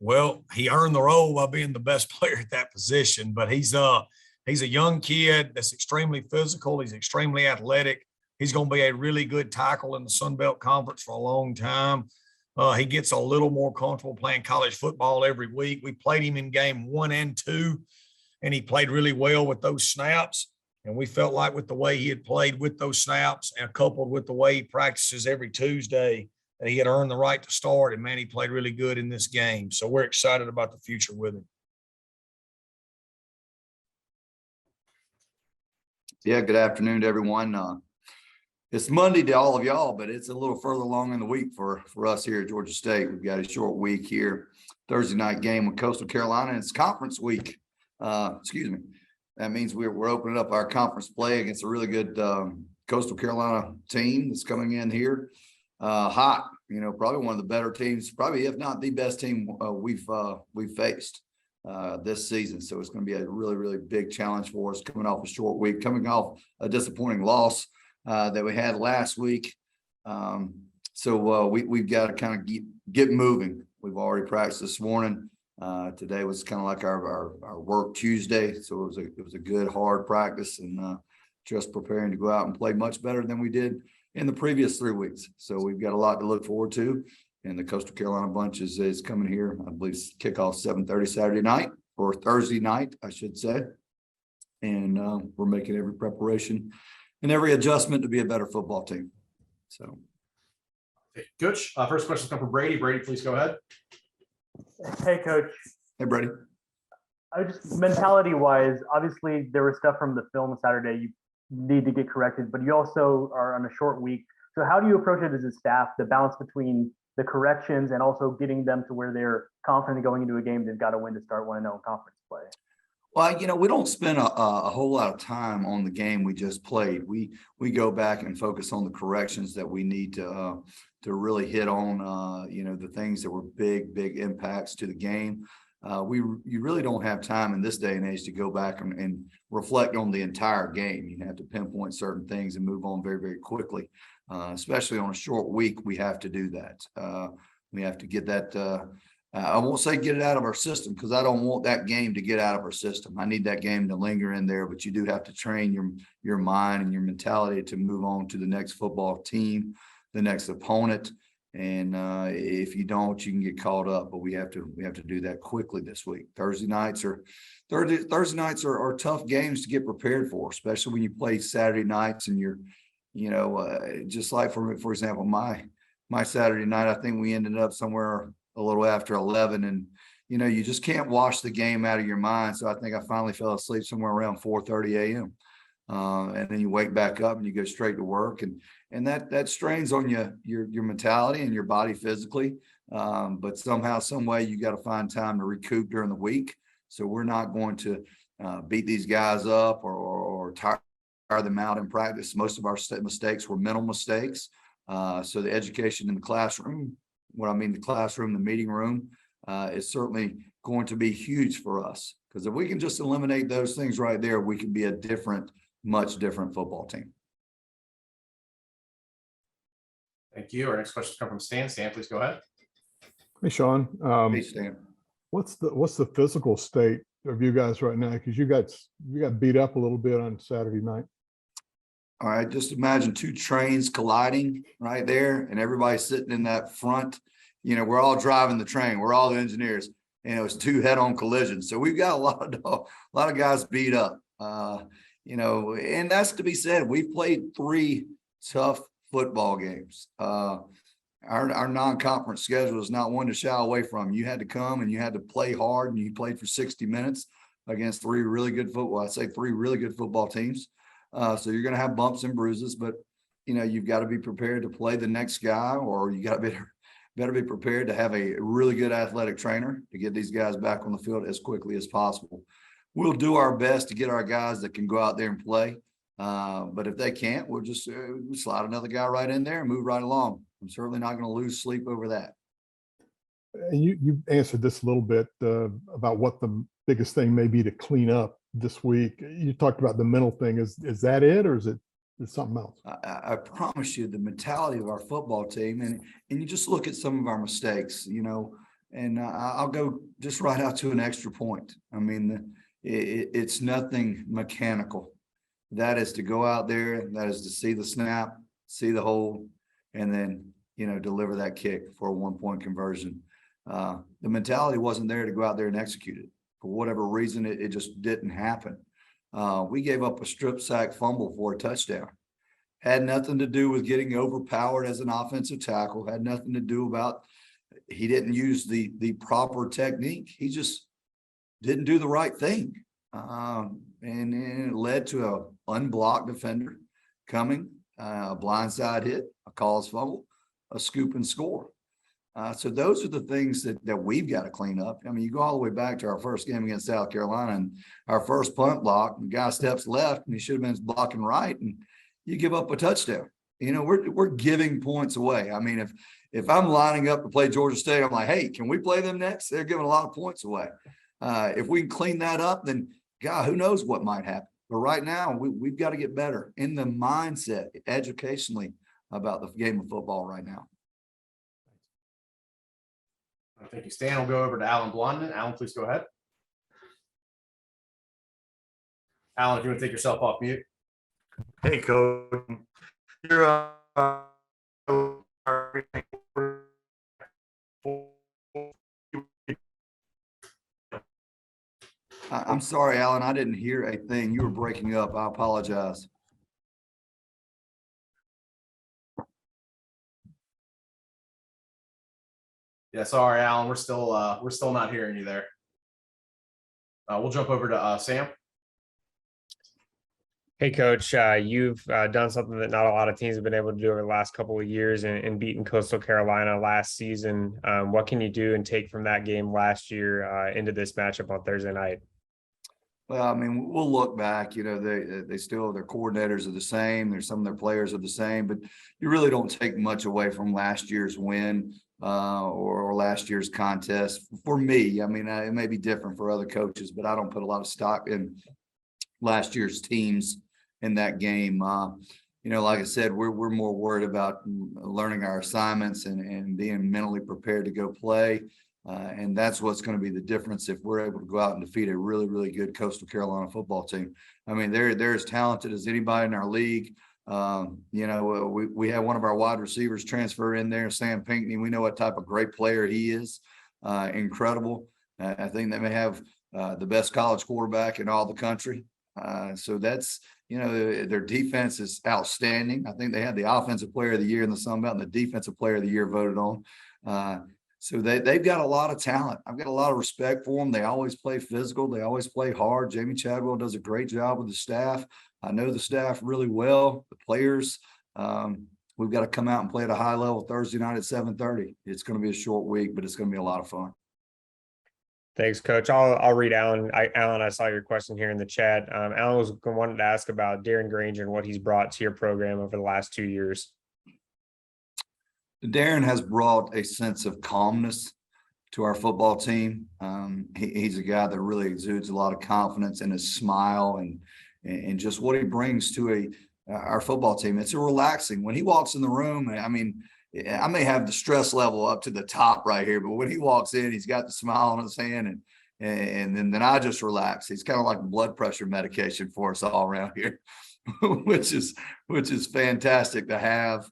T: Well, he earned the role by being the best player at that position, but he's a young kid that's extremely physical. He's extremely athletic. He's going to be a really good tackle in the Sun Belt Conference for a long time. He gets a little more comfortable playing college football every week. We played him in game 1 and 2, and he played really well with those snaps. And we felt like with the way he had played with those snaps and coupled with the way he practices every Tuesday, that he had earned the right to start. And, man, he played really good in this game. So we're excited about the future with him.
V: Yeah, good afternoon to everyone. It's Monday to all of y'all, but it's a little further along in the week for us here at Georgia State. We've got a short week here, Thursday night game with Coastal Carolina, and it's conference week. That means we're opening up our conference play against a really good Coastal Carolina team that's coming in here hot. Probably one of the better teams, probably if not the best team we've faced this season. So it's going to be a really, really big challenge for us coming off a short week, coming off a disappointing loss that we had last week. We've got to kind of get moving. We've already practiced this morning. Today was kind of like our work Tuesday. So it was a good, hard practice, and just preparing to go out and play much better than we did in the previous 3 weeks. So we've got a lot to look forward to. And the Coastal Carolina bunch is coming here. I believe kickoff 7:30 Saturday night, or Thursday night, I should say. And we're making every preparation and every adjustment to be a better football team. So,
B: Coach, first question comes from Brady. Brady, please go ahead.
W: Hey, Coach.
V: Hey, Brady.
W: I just mentality-wise, obviously there was stuff from the film Saturday you need to get corrected, but you also are on a short week. So how do you approach it as a staff, the balance between the corrections and also getting them to where they're confident going into a game they've got to win to start 1-0 conference play?
V: Well, we don't spend a whole lot of time on the game we just played. We go back and focus on the corrections that we need to really hit on, the things that were big impacts to the game. You really don't have time in this day and age to go back and reflect on the entire game. You have to pinpoint certain things and move on very, very quickly. Especially on a short week, we have to do that. We have to get that. I won't say get it out of our system, because I don't want that game to get out of our system. I need that game to linger in there, but you do have to train your mind and your mentality to move on to the next football team, the next opponent. And if you don't, you can get caught up. But we have to do that quickly this week. Thursday nights are tough games to get prepared for, especially when you play Saturday nights and you're, just like for example, my Saturday night, I think we ended up somewhere a little after 11, and you just can't wash the game out of your mind. So I think I finally fell asleep somewhere around 4:30 a.m. And then you wake back up and you go straight to work, and that strains on your mentality and your body physically. But somehow, some way, you got to find time to recoup during the week. So we're not going to beat these guys up or tire them out in practice. Most of our mistakes were mental mistakes. So the education in the classroom, the meeting room, is certainly going to be huge for us. Because if we can just eliminate those things right there, we can be a much different football team.
B: Thank you. Our next question comes from Stan. Stan, please go ahead.
X: Hey, Shawn.
V: Hey, Stan.
X: What's the physical state of you guys right now? Because you got beat up a little bit on Saturday night.
V: All right, just imagine 2 trains colliding right there, and everybody sitting in that front. We're all driving the train. We're all the engineers, and it was 2 head-on collisions. So we've got a lot of guys beat up. And that's to be said. We've played 3 tough football games. Our non-conference schedule is not one to shy away from. You had to come and you had to play hard, and you played for 60 minutes against three really good football teams. So you're going to have bumps and bruises, but you've got to be prepared to play the next guy, or you got to better be prepared to have a really good athletic trainer to get these guys back on the field as quickly as possible. We'll do our best to get our guys that can go out there and play. But if they can't, we'll just slide another guy right in there and move right along. I'm certainly not going to lose sleep over that.
X: And you answered this a little bit about what the biggest thing may be to clean up this week. You talked about the mental thing. Is that it, or is it something else?
V: I promise you, the mentality of our football team, and you just look at some of our mistakes, and I'll go just right out to an extra point. I mean, it's nothing mechanical. That is to go out there, that is to see the snap, see the hold, and then, deliver that kick for a 1-point conversion. The mentality wasn't there to go out there and execute it. For whatever reason, it just didn't happen. We gave up a strip sack fumble for a touchdown. Had nothing to do with getting overpowered as an offensive tackle. Had nothing to do about he didn't use the proper technique. He just didn't do the right thing. And it led to a unblocked defender coming, a blindside hit, a cause fumble, a scoop and score. So those are the things that we've got to clean up. I mean, you go all the way back to our first game against South Carolina, and our first punt block, the guy steps left and he should have been blocking right, and you give up a touchdown. We're giving points away. I mean, if I'm lining up to play Georgia State, I'm like, hey, can we play them next? They're giving a lot of points away. If we can clean that up, then God, who knows what might happen. But right now, we've got to get better in the mindset, educationally, about the game of football right now.
B: Thank you, Stan. We'll go over to Alan Blondin. Alan, please go ahead. Alan, if you want to take yourself off mute.
A: Hey, Coach. You're
V: I'm sorry, Alan. I didn't hear a thing. You were breaking up. I apologize.
B: Yeah, sorry, Alan. We're still not hearing you there. We'll jump over to Sam.
D: Hey, Coach, you've done something that not a lot of teams have been able to do over the last couple of years and beating Coastal Carolina last season. What can you do and take from that game last year into this matchup on Thursday night?
V: Well, I mean, we'll look back, they still, their coordinators are the same. Some of their players are the same, but you really don't take much away from last year's win or last year's contest. For me, I mean, it may be different for other coaches, but I don't put a lot of stock in last year's teams in that game. Like I said, we're more worried about learning our assignments and being mentally prepared to go play. And that's what's going to be the difference if we're able to go out and defeat a really, really good Coastal Carolina football team. I mean, they're as talented as anybody in our league. We have one of our wide receivers transfer in there, Sam Pinckney. We know what type of great player he is. Incredible. I think they may have the best college quarterback in all the country. So that's, their defense is outstanding. I think they had the offensive player of the year in the Sun Belt and the defensive player of the year voted on. So they've got a lot of talent. I've got a lot of respect for them. They always play physical. They always play hard. Jamey Chadwell does a great job with the staff. I know the staff really well, the players. We've got to come out and play at a high level Thursday night at 7:30. It's going to be a short week, but it's going to be a lot of fun.
D: Thanks, Coach. I'll read Alan. Alan, I saw your question here in the chat. Alan wanted to ask about Darren Granger and what he's brought to your program over the last 2 years.
V: Darren has brought a sense of calmness to our football team. He's a guy that really exudes a lot of confidence in his smile and just what he brings to our football team. It's a relaxing. When he walks in the room, I mean, I may have the stress level up to the top right here, but when he walks in, he's got the smile on his hand and then I just relax. He's kind of like blood pressure medication for us all around here, which is fantastic to have.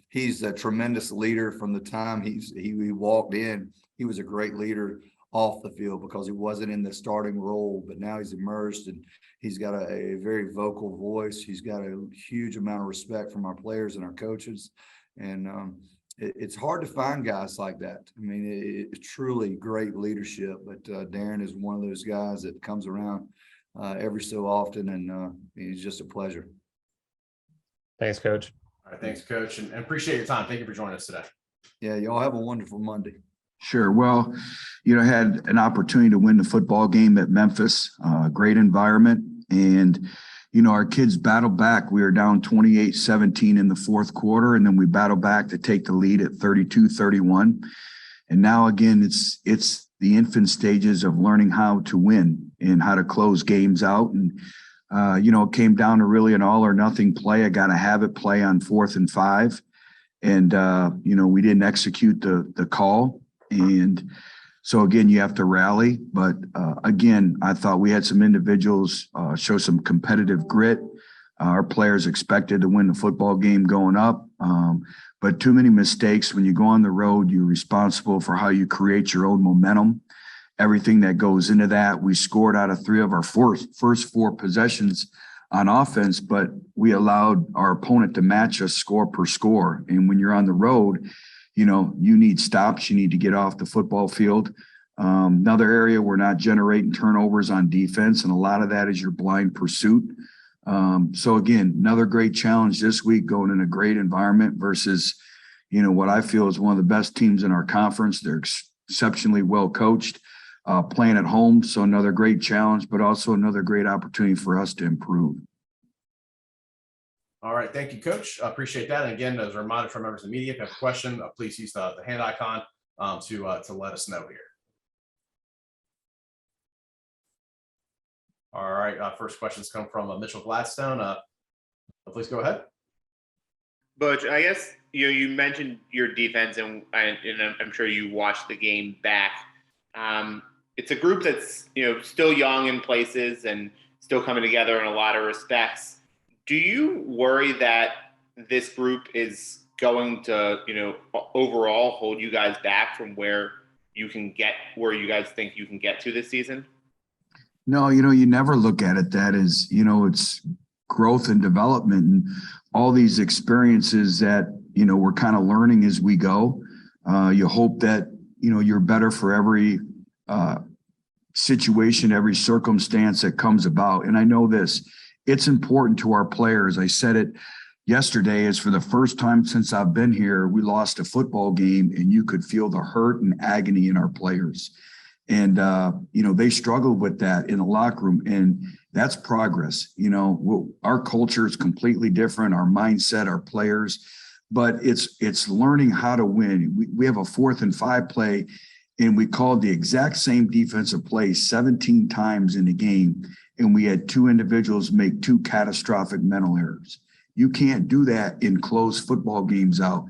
V: He's a tremendous leader from the time he walked in. He was a great leader off the field because he wasn't in the starting role, but now he's emerged and he's got a very vocal voice. He's got a huge amount of respect from our players and our coaches. And it's hard to find guys like that. I mean, it's truly great leadership, but Darren is one of those guys that comes around every so often, and it's just a pleasure.
D: Thanks, Coach.
B: All right, thanks, Coach, and appreciate your time. Thank you for joining us today.
V: Yeah, y'all have a wonderful Monday.
C: Sure. Well, I had an opportunity to win the football game at Memphis, great environment. And, our kids battled back. We were down 28-17 in the fourth quarter, and then we battled back to take the lead at 32-31. And now, again, it's the infant stages of learning how to win and how to close games out. And, it came down to really an all or nothing play. I got to have it play on 4th and 5. And, we didn't execute the call. And so, again, you have to rally. But, again, I thought we had some individuals show some competitive grit. Our players expected to win the football game going up. But too many mistakes. When you go on the road, you're responsible for how you create your own momentum, everything that goes into that. We scored out of 3 of our first 4 possessions on offense, but we allowed our opponent to match us score per score. And when you're on the road, you need stops. You need to get off the football field. Another area, we're not generating turnovers on defense, and a lot of that is your blind pursuit. So again, another great challenge this week, going in a great environment versus, what I feel is one of the best teams in our conference. They're exceptionally well coached, playing at home. So another great challenge, but also another great opportunity for us to improve.
B: All right. Thank you, Coach. I appreciate that. And again, as a reminder for members of the media, if you have a question, please use the hand icon to let us know here. All right. First questions come from Mitchell Gladstone. Please go ahead.
G: Butch, I guess you mentioned your defense, and I'm sure you watched the game back. It's a group that's still young in places and still coming together in a lot of respects. Do you worry that this group is going to overall hold you guys back from where you guys think you can get to this season?
C: No, you never look at it that as, it's growth and development and all these experiences that, we're kind of learning as we go. You hope that, you're better for every situation, every circumstance that comes about. And I know this, it's important to our players. I said it yesterday, is for the first time since I've been here, we lost a football game and you could feel the hurt and agony in our players. And, they struggled with that in the locker room, and that's progress. Our culture is completely different, our mindset, our players, but it's learning how to win. We have a 4th and 5 play, and we called the exact same defensive play 17 times in the game, and we had 2 individuals make 2 catastrophic mental errors. You can't do that in close football games out.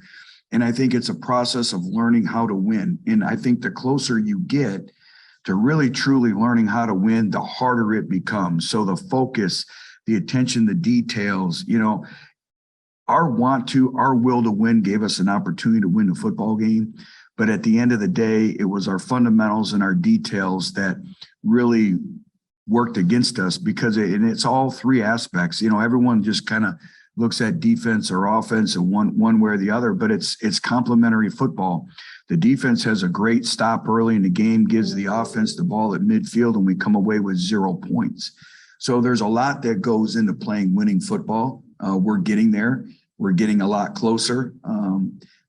C: And I think it's a process of learning how to win. And I think the closer you get to really truly learning how to win, the harder it becomes. So the focus, the attention, the details, our will to win gave us an opportunity to win the football game. But at the end of the day, it was our fundamentals and our details that really worked against us, because it's all 3 aspects. Everyone just kind of looks at defense or offense and one way or the other, but it's complementary football. The defense has a great stop early in the game, gives the offense the ball at midfield, and we come away with 0 points. So there's a lot that goes into playing winning football. We're getting there. We're getting a lot closer.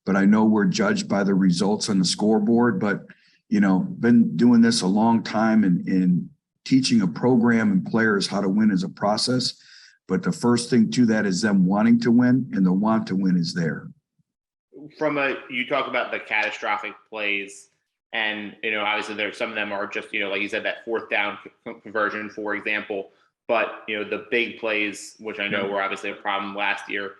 C: But I know we're judged by the results on the scoreboard, but, been doing this a long time and teaching a program and players how to win is a process. But the first thing to that is them wanting to win, and the want to win is there.
G: You talk about the catastrophic plays, and obviously there's some of them are just like you said, that 4th down conversion, for example. But the big plays, which I know were obviously a problem last year.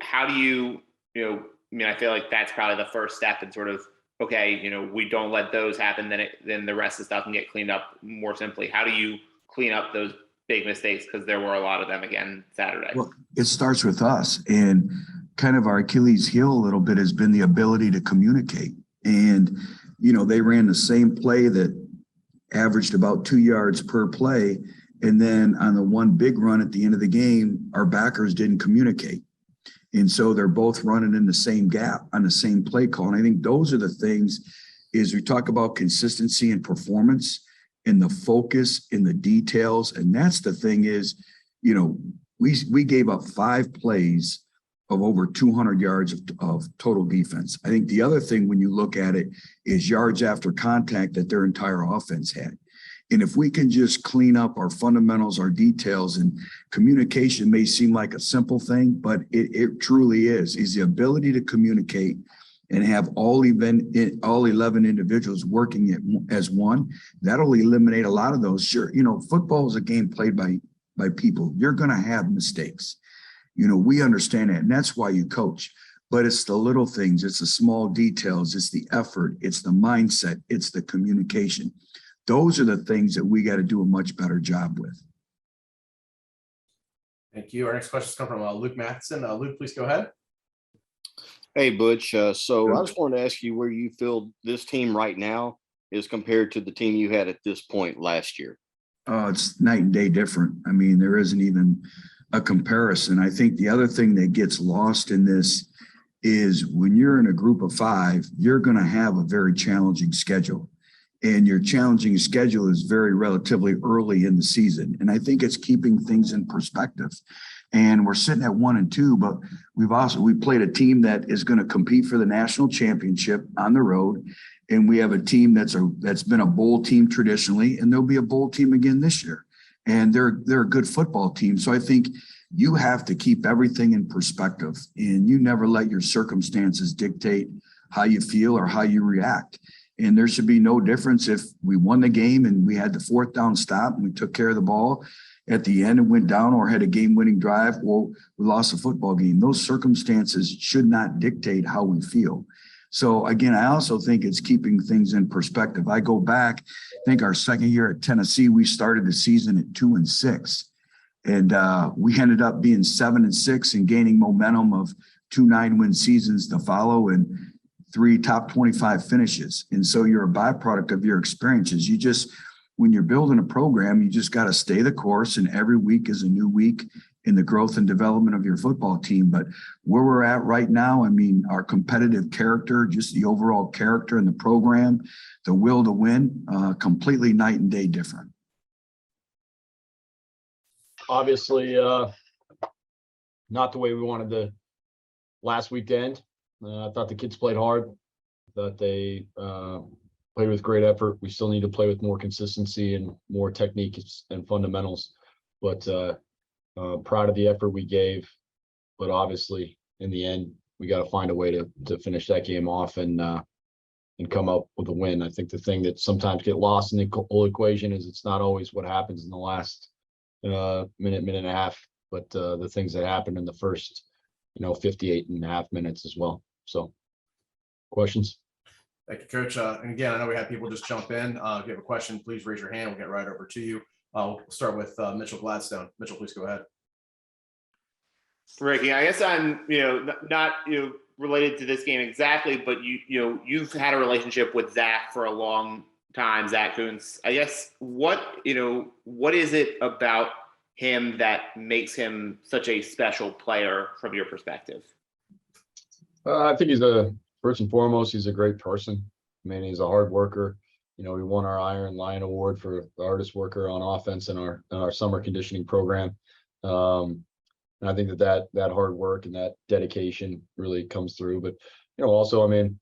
G: How do you I feel like that's probably the first step in sort of, okay, we don't let those happen, then the rest of the stuff can get cleaned up more simply. How do you clean up those big mistakes? Because there were a lot of them again Saturday.
C: Well, it starts with us, and kind of our Achilles heel a little bit has been the ability to communicate. And, they ran the same play that averaged about 2 yards per play. And then on the one big run at the end of the game, our backers didn't communicate. And so they're both running in the same gap on the same play call. And I think those are the things is we talk about consistency and performance and the focus in the details. And that's the thing is, we gave up 5 plays of over 200 yards of total defense. I think the other thing when you look at it is yards after contact that their entire offense had. And if we can just clean up our fundamentals, our details, and communication may seem like a simple thing, but it truly is the ability to communicate and have all 11 individuals working as one. That'll eliminate a lot of those. Sure, football is a game played by people. You're going to have mistakes. We understand that, and that's why you coach. But it's the little things, it's the small details, it's the effort, it's the mindset, it's the communication. Those are the things that we got to do a much better job with.
B: Thank you. Our next question comes from Luke Madison. Luke, please go ahead.
F: Hey, Butch. So I just wanted to ask you where you feel this team right now is compared to the team you had at this point last year.
C: Oh, it's night and day different. I mean, there isn't even a comparison. I think the other thing that gets lost in this is when you're in a group of 5, you're going to have a very challenging schedule. And your challenging schedule is very relatively early in the season. And I think it's keeping things in perspective. And we're sitting at 1 and 2, but we played a team that is going to compete for the national championship on the road. And we have a team that's been a bowl team traditionally, and there'll be a bowl team again this year. And they're a good football team. So I think you have to keep everything in perspective, and you never let your circumstances dictate how you feel or how you react. And there should be no difference if we won the game and we had the 4th down stop and we took care of the ball at the end and went down or had a game-winning drive, or we lost a football game. Those circumstances should not dictate how we feel. So again, I also think it's keeping things in perspective. I go back, I think our second year at Tennessee, we started the season at 2-6. And we ended up being 7-6 and gaining momentum of 2 9-win seasons to follow and 3 top 25 finishes. And so you're a byproduct of your experiences. When you're building a program, you just got to stay the course, and every week is a new week in the growth and development of your football team. But where we're at right now, I mean, our competitive character, just the overall character in the program, the will to win, completely night and day different.
H: Obviously, not the way we wanted the last weekend. I thought the kids played hard, that they played with great effort. We still need to play with more consistency and more technique and fundamentals, but proud of the effort we gave. But obviously, in the end, we got to find a way to finish that game off and come up with a win. I think the thing that sometimes get lost in the whole equation is it's not always what happens in the last minute and a half, but the things that happened in the first 58 and a half minutes as well. So questions?
B: Thank you, Coach. And again, I know we had people just jump in. If you have a question, please raise your hand. We'll get right over to you. We'll start with Mitchell Gladstone. Mitchell, please go ahead.
G: Ricky, I guess I'm, not related to this game exactly, but you've had a relationship with Zach for a long time, Zach Kuntz. I guess what is it about him that makes him such a special player from your perspective?
H: I think first and foremost, he's a great person. I mean, he's a hard worker. We won our Iron Lion Award for the hardest worker on offense in our summer conditioning program. And I think that hard work and that dedication really comes through. But, also, I mean,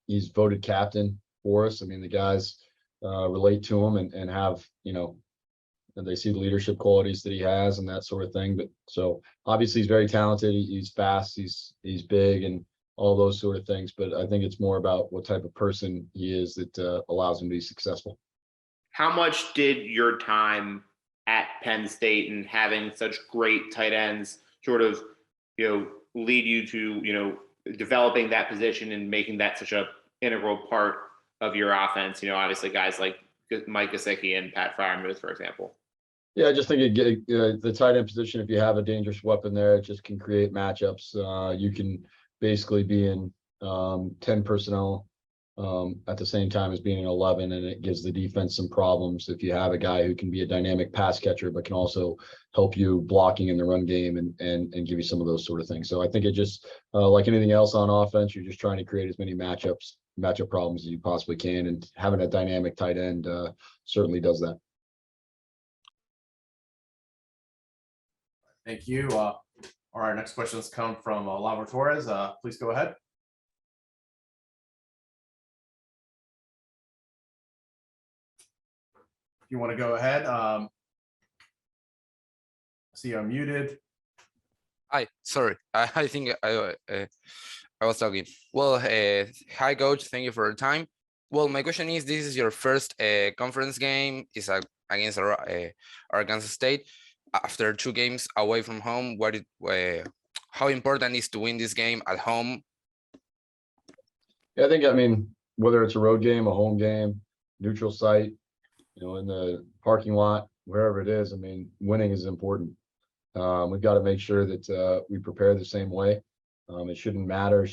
H: he's voted captain for us. I mean, the guys relate to him and have, and they see the leadership qualities that he has and that sort of thing. But so obviously he's very talented. He's fast. He's big and all those sort of things. But I think it's more about what type of person he is that allows him to be successful.
G: How much did your time at Penn State and having such great tight ends sort of, lead you to, developing that position and making that such a integral part of your offense? Obviously guys like Mike Gesicki and Pat Freiermuth, for example.
H: Yeah, I just think the tight end position, if you have a dangerous weapon there, it just can create matchups. You can basically be in 10 personnel at the same time as being an 11, and it gives the defense some problems if you have a guy who can be a dynamic pass catcher, but can also help you blocking in the run game and give you some of those sort of things. So I think it just, like anything else on offense, you're just trying to create as many matchup problems as you possibly can, and having a dynamic tight end certainly does that.
B: Thank you. All right, next questions come from Lava Torres. Please go ahead. If you want to go ahead, see you're muted.
S: Hi, sorry. I think I was talking. Well, hi, coach. Thank you for your time. Well, my question is: this is your first conference game. It's against Arkansas State. After 2 games away from home, how important is to win this game at home?
H: Yeah, I mean, whether it's a road game, a home game, neutral site, in the parking lot, wherever it is, I mean, winning is important. We've got to make sure that we prepare the same way. It shouldn't matter.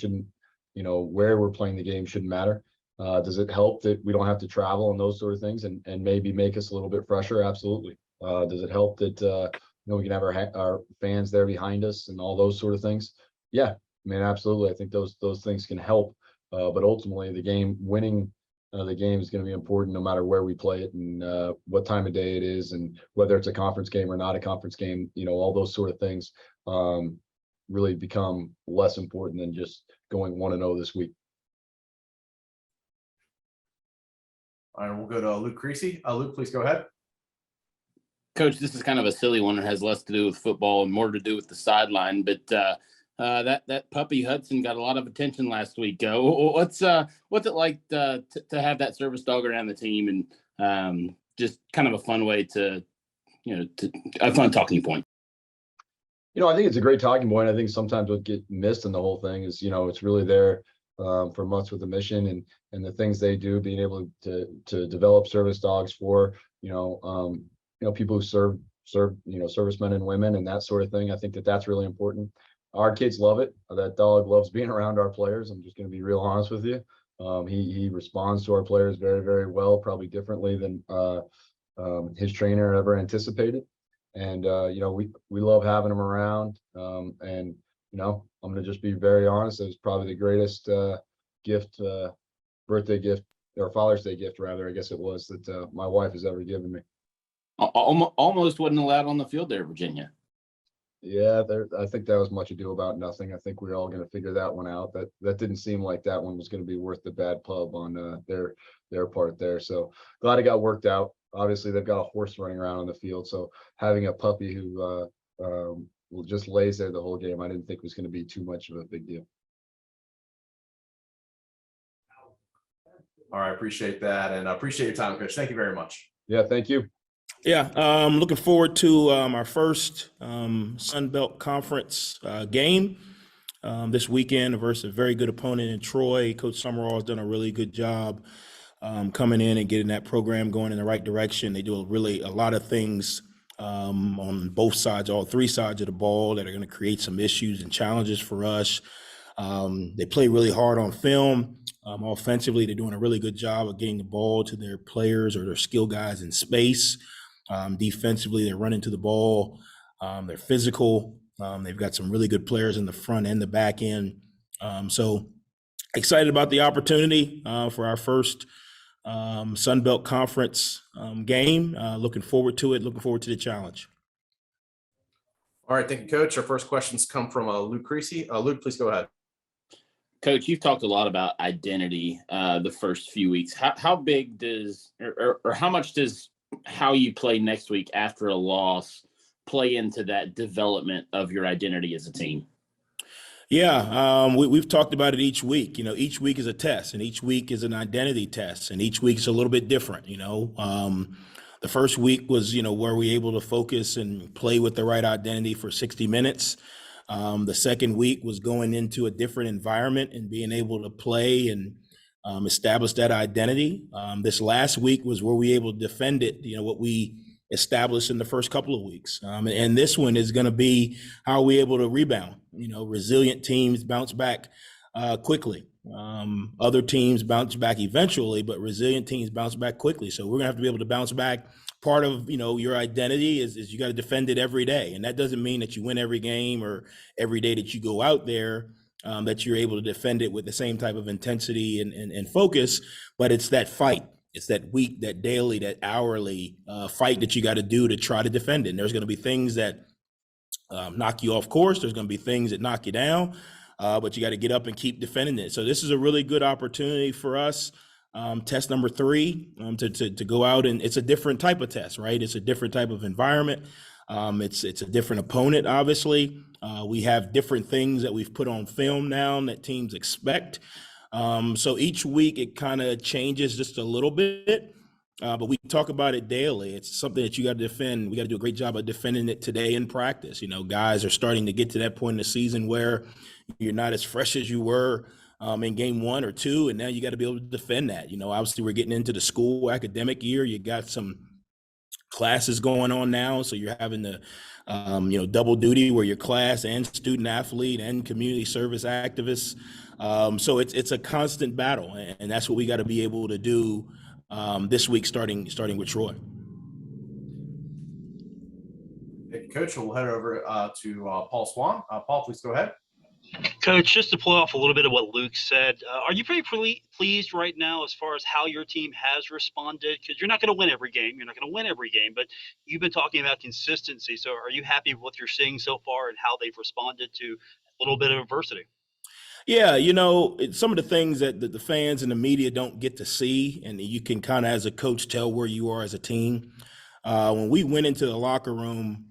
H: Where we're playing the game shouldn't matter. Does it help that we don't have to travel and those sort of things and maybe make us a little bit fresher? Absolutely. Does it help that we can have our fans there behind us and all those sort of things? Yeah, I mean, absolutely. I think those things can help. But ultimately, winning the game is going to be important no matter where we play it and what time of day it is, and whether it's a conference game or not a conference game. All those sort of things really become less important than just going 1-0 this week.
B: All right, we'll go to Luke Creasy. Luke, please go ahead.
N: Coach, this is kind of a silly one. It has less to do with football and more to do with the sideline. But that puppy Hudson got a lot of attention last week. What's it like to have that service dog around the team, and just kind of a fun way to a fun talking point?
H: I think it's a great talking point. I think sometimes what get missed in the whole thing is, it's really there for months with the mission and the things they do, being able to develop service dogs for, people who serve, servicemen and women and that sort of thing. I think that's really important. Our kids love it. That dog loves being around our players. I'm just going to be real honest with you. He responds to our players very, very well, probably differently than his trainer ever anticipated. And, we love having him around. And, I'm going to just be very honest. It was probably the greatest gift, birthday gift, or Father's Day gift, rather, I guess it was, that my wife has ever given me.
N: Almost wasn't allowed on the field there, Virginia.
H: Yeah, I think that was much ado about nothing. I think we're all going to figure that one out. That didn't seem like that one was going to be worth the bad pub on their part there. So glad it got worked out. Obviously, they've got a horse running around on the field, so having a puppy who just lays there the whole game, I didn't think was going to be too much of a big deal.
B: All right, appreciate that, and I appreciate your time, Coach. Thank you very much.
H: Yeah, thank you.
J: Yeah, looking forward to our first Sun Belt Conference game this weekend versus a very good opponent in Troy. Coach Sumrall has done a really good job coming in and getting that program going in the right direction. They do a lot of things on both sides, all 3 sides of the ball, that are going to create some issues and challenges for us. They play really hard on film. Offensively, they're doing a really good job of getting the ball to their players or their skill guys in space. Defensively, they're running to the ball. They're physical. They've got some really good players in the front and the back end. So excited about the opportunity for our first Sun Belt Conference game. Looking forward to it. Looking forward to the challenge.
B: All right, thank you, Coach. Our first questions come from Luke Creasy. Luke, please go ahead.
N: Coach, you've talked a lot about identity the first few weeks. How big does or how much does how you play next week after a loss play into that development of your identity as a team?
J: Yeah, we've talked about it each week. Each week is a test, and each week is an identity test, and each week is a little bit different. The first week was, where we able to focus and play with the right identity for 60 minutes. The second week was going into a different environment and being able to play and establish that identity. This last week was where we were able to defend it, what we established in the first couple of weeks. And this one is going to be how are we able to rebound. Resilient teams bounce back quickly. Other teams bounce back eventually, but resilient teams bounce back quickly. So we're gonna have to be able to bounce back. Part of, your identity is you got to defend it every day. And that doesn't mean that you win every game or every day that you go out there, that you're able to defend it with the same type of intensity and focus, but it's that fight. It's that week, that daily, that hourly fight that you got to do to try to defend it. And there's going to be things that knock you off course. There's going to be things that knock you down, but you got to get up and keep defending it. So this is a really good opportunity for us. Test number 3, to go out, and it's a different type of test, right? It's a different type of environment. It's a different opponent, obviously. We have different things that we've put on film now that teams expect. So each week it kind of changes just a little bit, but we talk about it daily. It's something that you got to defend. We got to do a great job of defending it today in practice. Guys are starting to get to that point in the season where you're not as fresh as you were in game 1 or 2, and now you got to be able to defend that. Obviously we're getting into the school academic year. You got some classes going on now, so you're having the double duty where you're class and student athlete and community service activists. So it's a constant battle, and that's what we got to be able to do this week, starting with Troy.
B: Thank you, Coach. We'll head over to Paul Swan. Paul, please go ahead.
R: Coach, just to pull off a little bit of what Luke said, are you pretty pleased right now as far as how your team has responded? Because you're not going to win every game. You're not going to win every game, but you've been talking about consistency. So are you happy with what you're seeing so far and how they've responded to a little bit of adversity?
J: Yeah, some of the things that the fans and the media don't get to see, and you can kind of, as a coach, tell where you are as a team. When we went into the locker room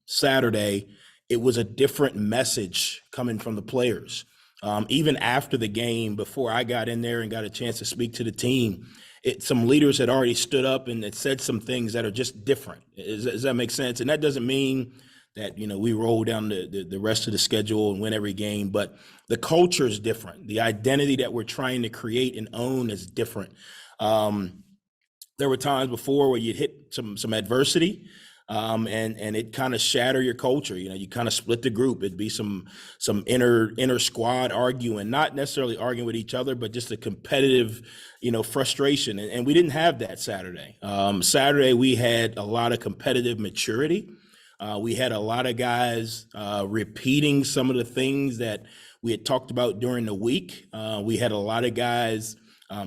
J: Saturday, it was a different message coming from the players. Even after the game, before I got in there and got a chance to speak to the team, some leaders had already stood up and had said some things that are just different. Does that make sense? And that doesn't mean that, we roll down the rest of the schedule and win every game, but the culture is different. The identity that we're trying to create and own is different. There were times before where you'd hit some adversity, and it kind of shatter your culture. You kind of split the group. It'd be some inner squad arguing, not necessarily arguing with each other, but just a competitive, frustration. And we didn't have that Saturday. Saturday, we had a lot of competitive maturity. We had a lot of guys repeating some of the things that we had talked about during the week. We had a lot of guys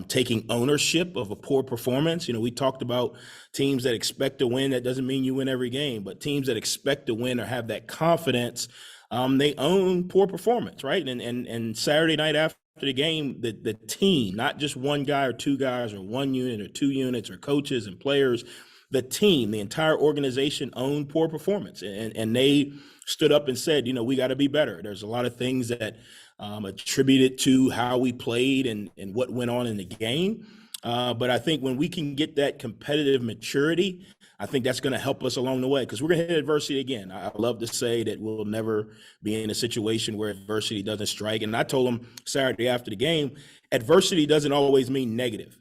J: taking ownership of a poor performance. We talked about teams that expect to win. That doesn't mean you win every game, but teams that expect to win or have that confidence, they own poor performance, right? And Saturday night after the game, the team, not just one guy or two guys or one unit or two units or coaches and players, the team, the entire organization owned poor performance. And they stood up and said, we got to be better. There's a lot of things that attributed to how we played and what went on in the game. But I think when we can get that competitive maturity, I think that's going to help us along the way, because we're going to hit adversity again. I love to say that we'll never be in a situation where adversity doesn't strike. And I told them Saturday after the game, adversity doesn't always mean negative.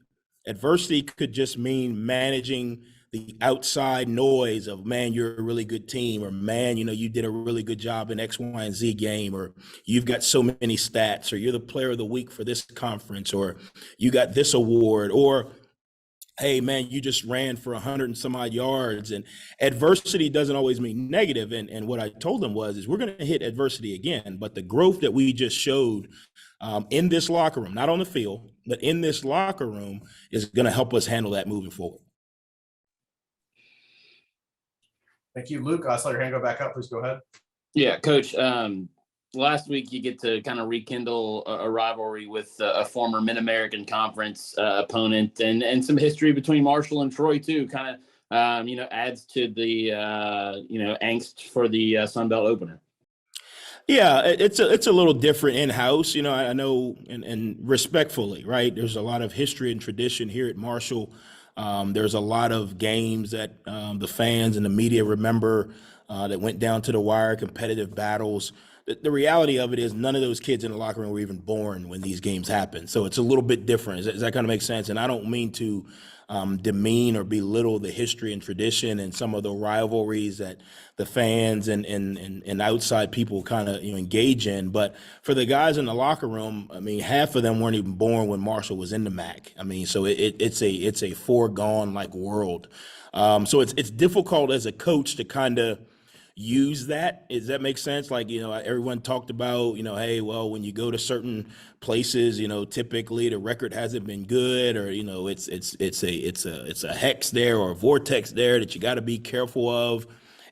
J: Adversity could just mean managing the outside noise of, man, you're a really good team, or man, you did a really good job in X, Y, and Z game, or you've got so many stats, or you're the player of the week for this conference, or you got this award, or, hey, man, you just ran for 100 and some odd yards. And adversity doesn't always mean negative. And what I told them is we're going to hit adversity again, but the growth that we just showed in this locker room, not on the field, but in this locker room, is going to help us handle that moving forward.
B: Thank you, Luke. I saw your hand go back up. Please go ahead.
N: Yeah, Coach. Last week you get to kind of rekindle a rivalry with a former Mid-American Conference opponent, and some history between Marshall and Troy too. Kind of adds to the angst for the Sun Belt opener.
J: Yeah, it's a little different in-house. I know, and respectfully, right? There's a lot of history and tradition here at Marshall. There's a lot of games that the fans and the media remember that went down to the wire, competitive battles. the reality of it is none of those kids in the locker room were even born when these games happen. So it's a little bit different. Does that kind of make sense? And I don't mean to demean or belittle the history and tradition and some of the rivalries that the fans and outside people kind of engage in. But for the guys in the locker room, I mean, half of them weren't even born when Marshall was in the MAC. I mean, so it's a foregone like world. So it's difficult as a coach to kind of use that. Does that make sense? Like, everyone talked about, hey, well, when you go to certain places, typically the record hasn't been good, or, it's a hex there or a vortex there that you got to be careful of.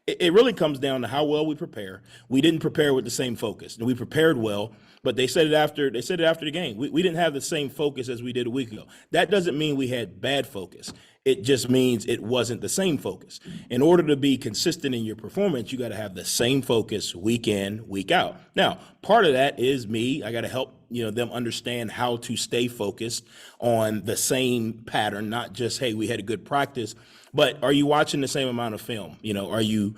J: It really comes down to how well we prepare. We didn't prepare with the same focus. We prepared well, but they said it after the game. We didn't have the same focus as we did a week ago. That doesn't mean we had bad focus. It just means it wasn't the same focus. In order to be consistent in your performance, you got to have the same focus week in, week out. Now, part of that is me. I got to help them understand how to stay focused on the same pattern, not just, hey, we had a good practice, but are you watching the same amount of film? Are you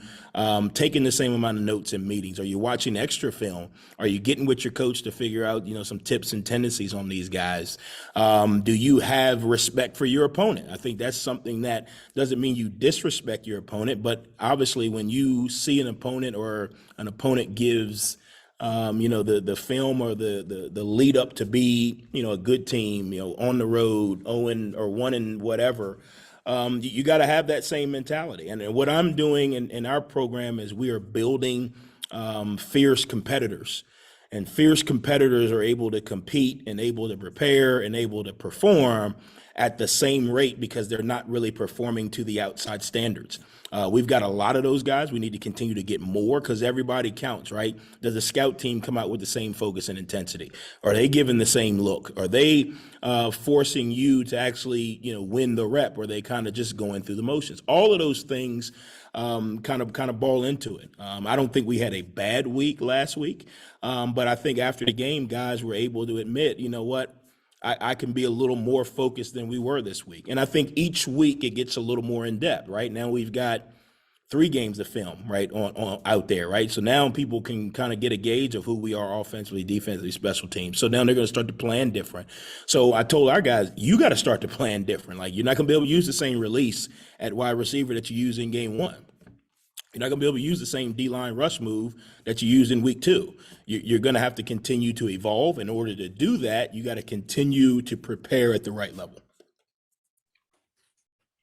J: taking the same amount of notes in meetings? Are you watching extra film? Are you getting with your coach to figure out, some tips and tendencies on these guys? Do you have respect for your opponent? I think that's something that doesn't mean you disrespect your opponent, but obviously when you see an opponent or an opponent gives the film or the lead up to be, a good team, on the road, 0 or 1 and whatever, you got to have that same mentality. And what I'm doing in our program is we are building fierce competitors. And fierce competitors are able to compete and able to prepare and able to perform at the same rate because they're not really performing to the outside standards. We've got a lot of those guys. We need to continue to get more because everybody counts, right? Does the scout team come out with the same focus and intensity? Are they giving the same look? Are they forcing you to actually, win the rep? Or are they kind of just going through the motions? All of those things kind of ball into it. I don't think we had a bad week last week, but I think after the game, guys were able to admit, you know what? I can be a little more focused than we were this week. And I think each week it gets a little more in depth, right? Now we've got 3 games of film, right, on out there, right? So now people can kind of get a gauge of who we are offensively, defensively, special teams. So now they're going to start to plan different. So I told our guys, you got to start to plan different. Like, you're not going to be able to use the same release at wide receiver that you use in game 1. You're not going to be able to use the same D-line rush move that you used in week 2. You're going to have to continue to evolve. In order to do that, you got to continue to prepare at the right level.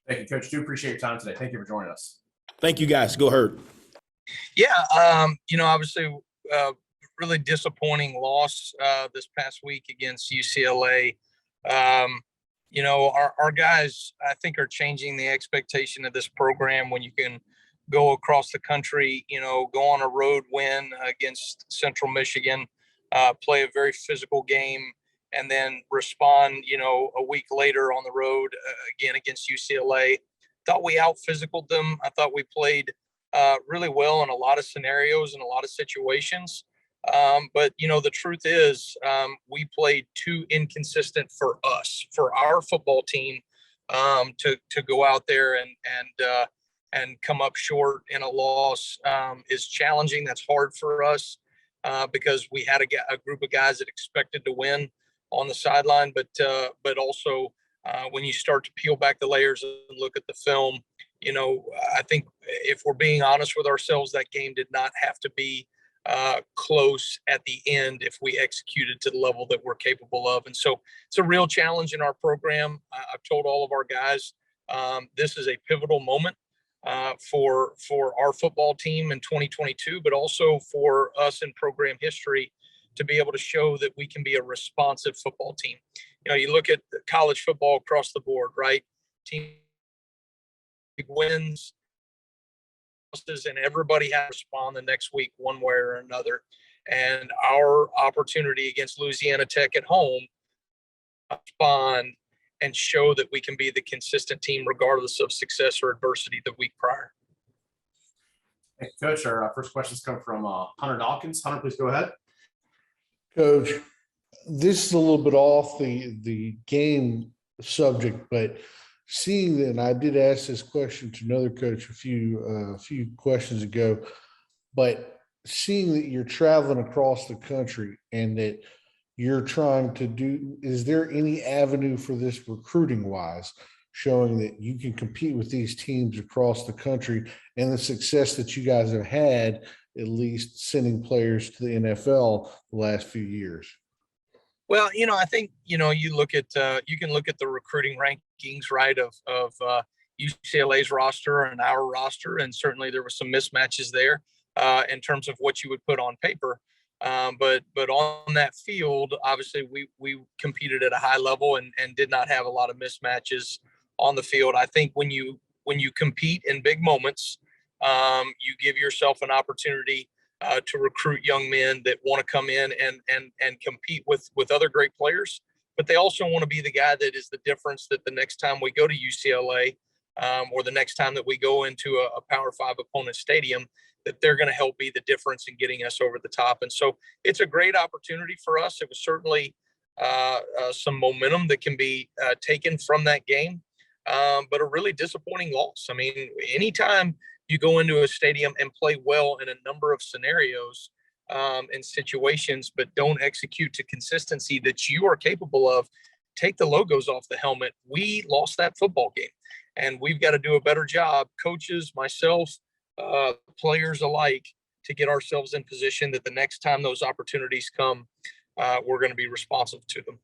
B: Thank you, Coach. Do appreciate your time today. Thank you for joining us.
J: Thank you, guys. Go Herd.
K: Yeah, obviously, really disappointing loss this past week against UCLA. Our guys, I think, are changing the expectation of this program when you can go across the country, go on a road win against Central Michigan, play a very physical game, and then respond, a week later on the road again against UCLA. Thought we out-physicaled them. I thought we played really well in a lot of scenarios and a lot of situations. But the truth is we played too inconsistent for us, for our football team to go out there and come up short in a loss is challenging. That's hard for us because we had a group of guys that expected to win on the sideline, but also when you start to peel back the layers and look at the film, I think if we're being honest with ourselves, that game did not have to be close at the end if we executed to the level that we're capable of. And so it's a real challenge in our program. I've told all of our guys, this is a pivotal moment for our football team in 2022, but also for us in program history to be able to show that we can be a responsive football team. You look at college football across the board, right? Team wins, and everybody has to respond the next week one way or another. And our opportunity against Louisiana Tech at home, respond and show that we can be the consistent team regardless of success or adversity the week prior.
B: Thank you, Coach. Our first questions come from Hunter Dawkins. Hunter, please go ahead.
Q: Coach, this is a little bit off the game subject, but seeing that, and I did ask this question to another coach a few questions ago, but seeing that you're traveling across the country and that you're trying to do, is there any avenue for this recruiting wise, showing that you can compete with these teams across the country and the success that you guys have had, at least sending players to the NFL the last few years?
K: Well, I think, you look at, you can look at the recruiting rankings, right, of UCLA's roster and our roster. And certainly there were some mismatches there in terms of what you would put on paper. But on that field, obviously we competed at a high level and did not have a lot of mismatches on the field. I think when you compete in big moments, you give yourself an opportunity to recruit young men that want to come in and compete with other great players, but they also want to be the guy that is the difference that the next time we go to UCLA or the next time that we go into a Power 5 opponent stadium, that they're going to help be the difference in getting us over the top. And so it's a great opportunity for us. It was certainly some momentum that can be taken from that game, but a really disappointing loss. I mean, anytime you go into a stadium and play well in a number of scenarios and situations, but don't execute to consistency that you are capable of, take the logos off the helmet. We lost that football game, and we've got to do a better job, coaches, myself, players alike, to get ourselves in position that the next time those opportunities come, we're going to be responsive to them.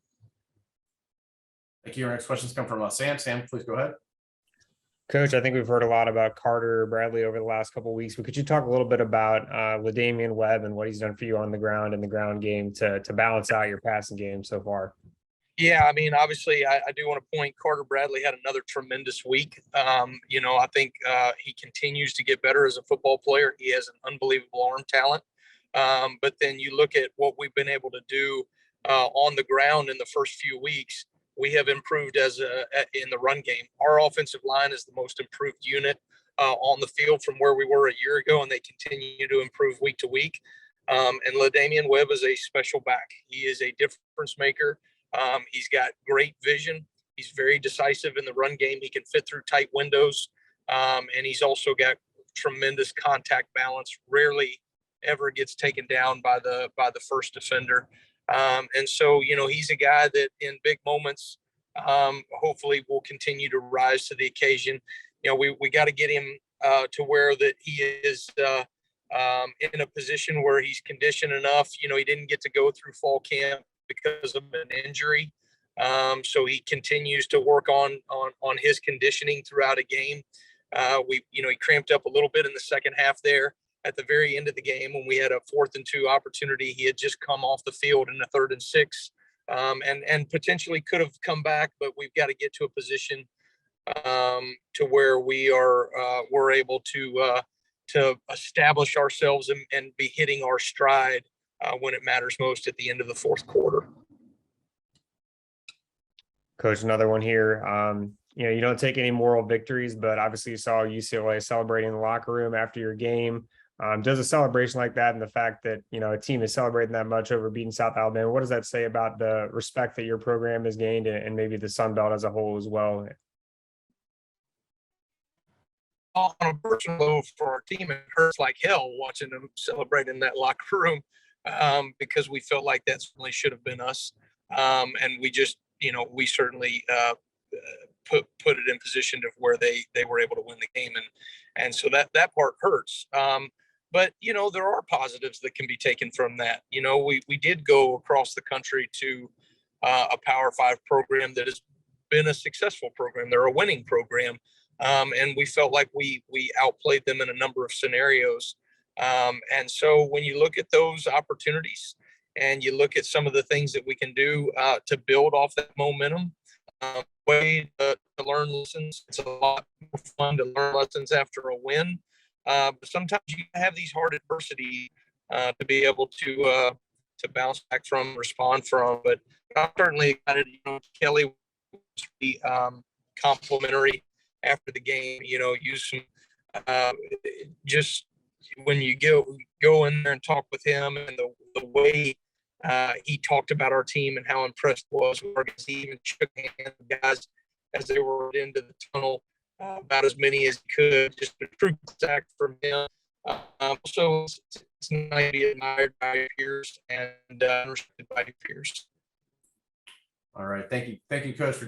B: Thank you. Our next questions come from Sam. Sam, please go ahead.
D: Coach, I think we've heard a lot about Carter Bradley over the last couple of weeks, but could you talk a little bit about LaDamian Webb and what he's done for you on the ground in the ground game to balance out your passing game so far?
K: Yeah, I mean, obviously, I do want to point Carter Bradley had another tremendous week. I think he continues to get better as a football player. He has an unbelievable arm talent. But then you look at what we've been able to do on the ground in the first few weeks. We have improved in the run game. Our offensive line is the most improved unit on the field from where we were a year ago, and they continue to improve week to week. And LaDamian Webb is a special back. He is a difference maker. He's got great vision. He's very decisive in the run game. He can fit through tight windows. And he's also got tremendous contact balance. Rarely ever gets taken down by the first defender. And so, he's a guy that in big moments, hopefully will continue to rise to the occasion. We got to get him to where that he is in a position where he's conditioned enough. He didn't get to go through fall camp because of an injury. So he continues to work on his conditioning throughout a game. He cramped up a little bit in the second half there at the very end of the game when we had a 4th and 2 opportunity. He had just come off the field in a 3rd and 6 and potentially could have come back, but we've got to get to a position to where we're able to establish ourselves and be hitting our stride when it matters most at the end of the 4th quarter.
D: Coach, another one here. You don't take any moral victories, but obviously you saw UCLA celebrating in the locker room after your game. Does a celebration like that and the fact that, a team is celebrating that much over beating South Alabama, what does that say about the respect that your program has gained and maybe the Sun Belt as a whole as well?
K: On a personal level for our team, it hurts like hell watching them celebrate in that locker room because we felt like that certainly should have been us. And we just, we certainly put it in position to where they were able to win the game. And so that part hurts. But, there are positives that can be taken from that. We did go across the country to a Power 5 program that has been a successful program. They're a winning program. And we felt like we outplayed them in a number of scenarios. And so when you look at those opportunities and you look at some of the things that we can do to build off that momentum, way to learn lessons. It's a lot more fun to learn lessons after a win. But sometimes you have these hard adversity to be able to bounce back from, respond from. But I'm certainly excited. Kelly was really complimentary after the game. Use some just when you go in there and talk with him and the way he talked about our team and how impressed he was. He even shook hands with guys as they were into the tunnel, about as many as he could. Just a true contact from him. So it's nice to be admired by your peers and respected by your peers.
B: All right. Thank you. Thank you, Coach, for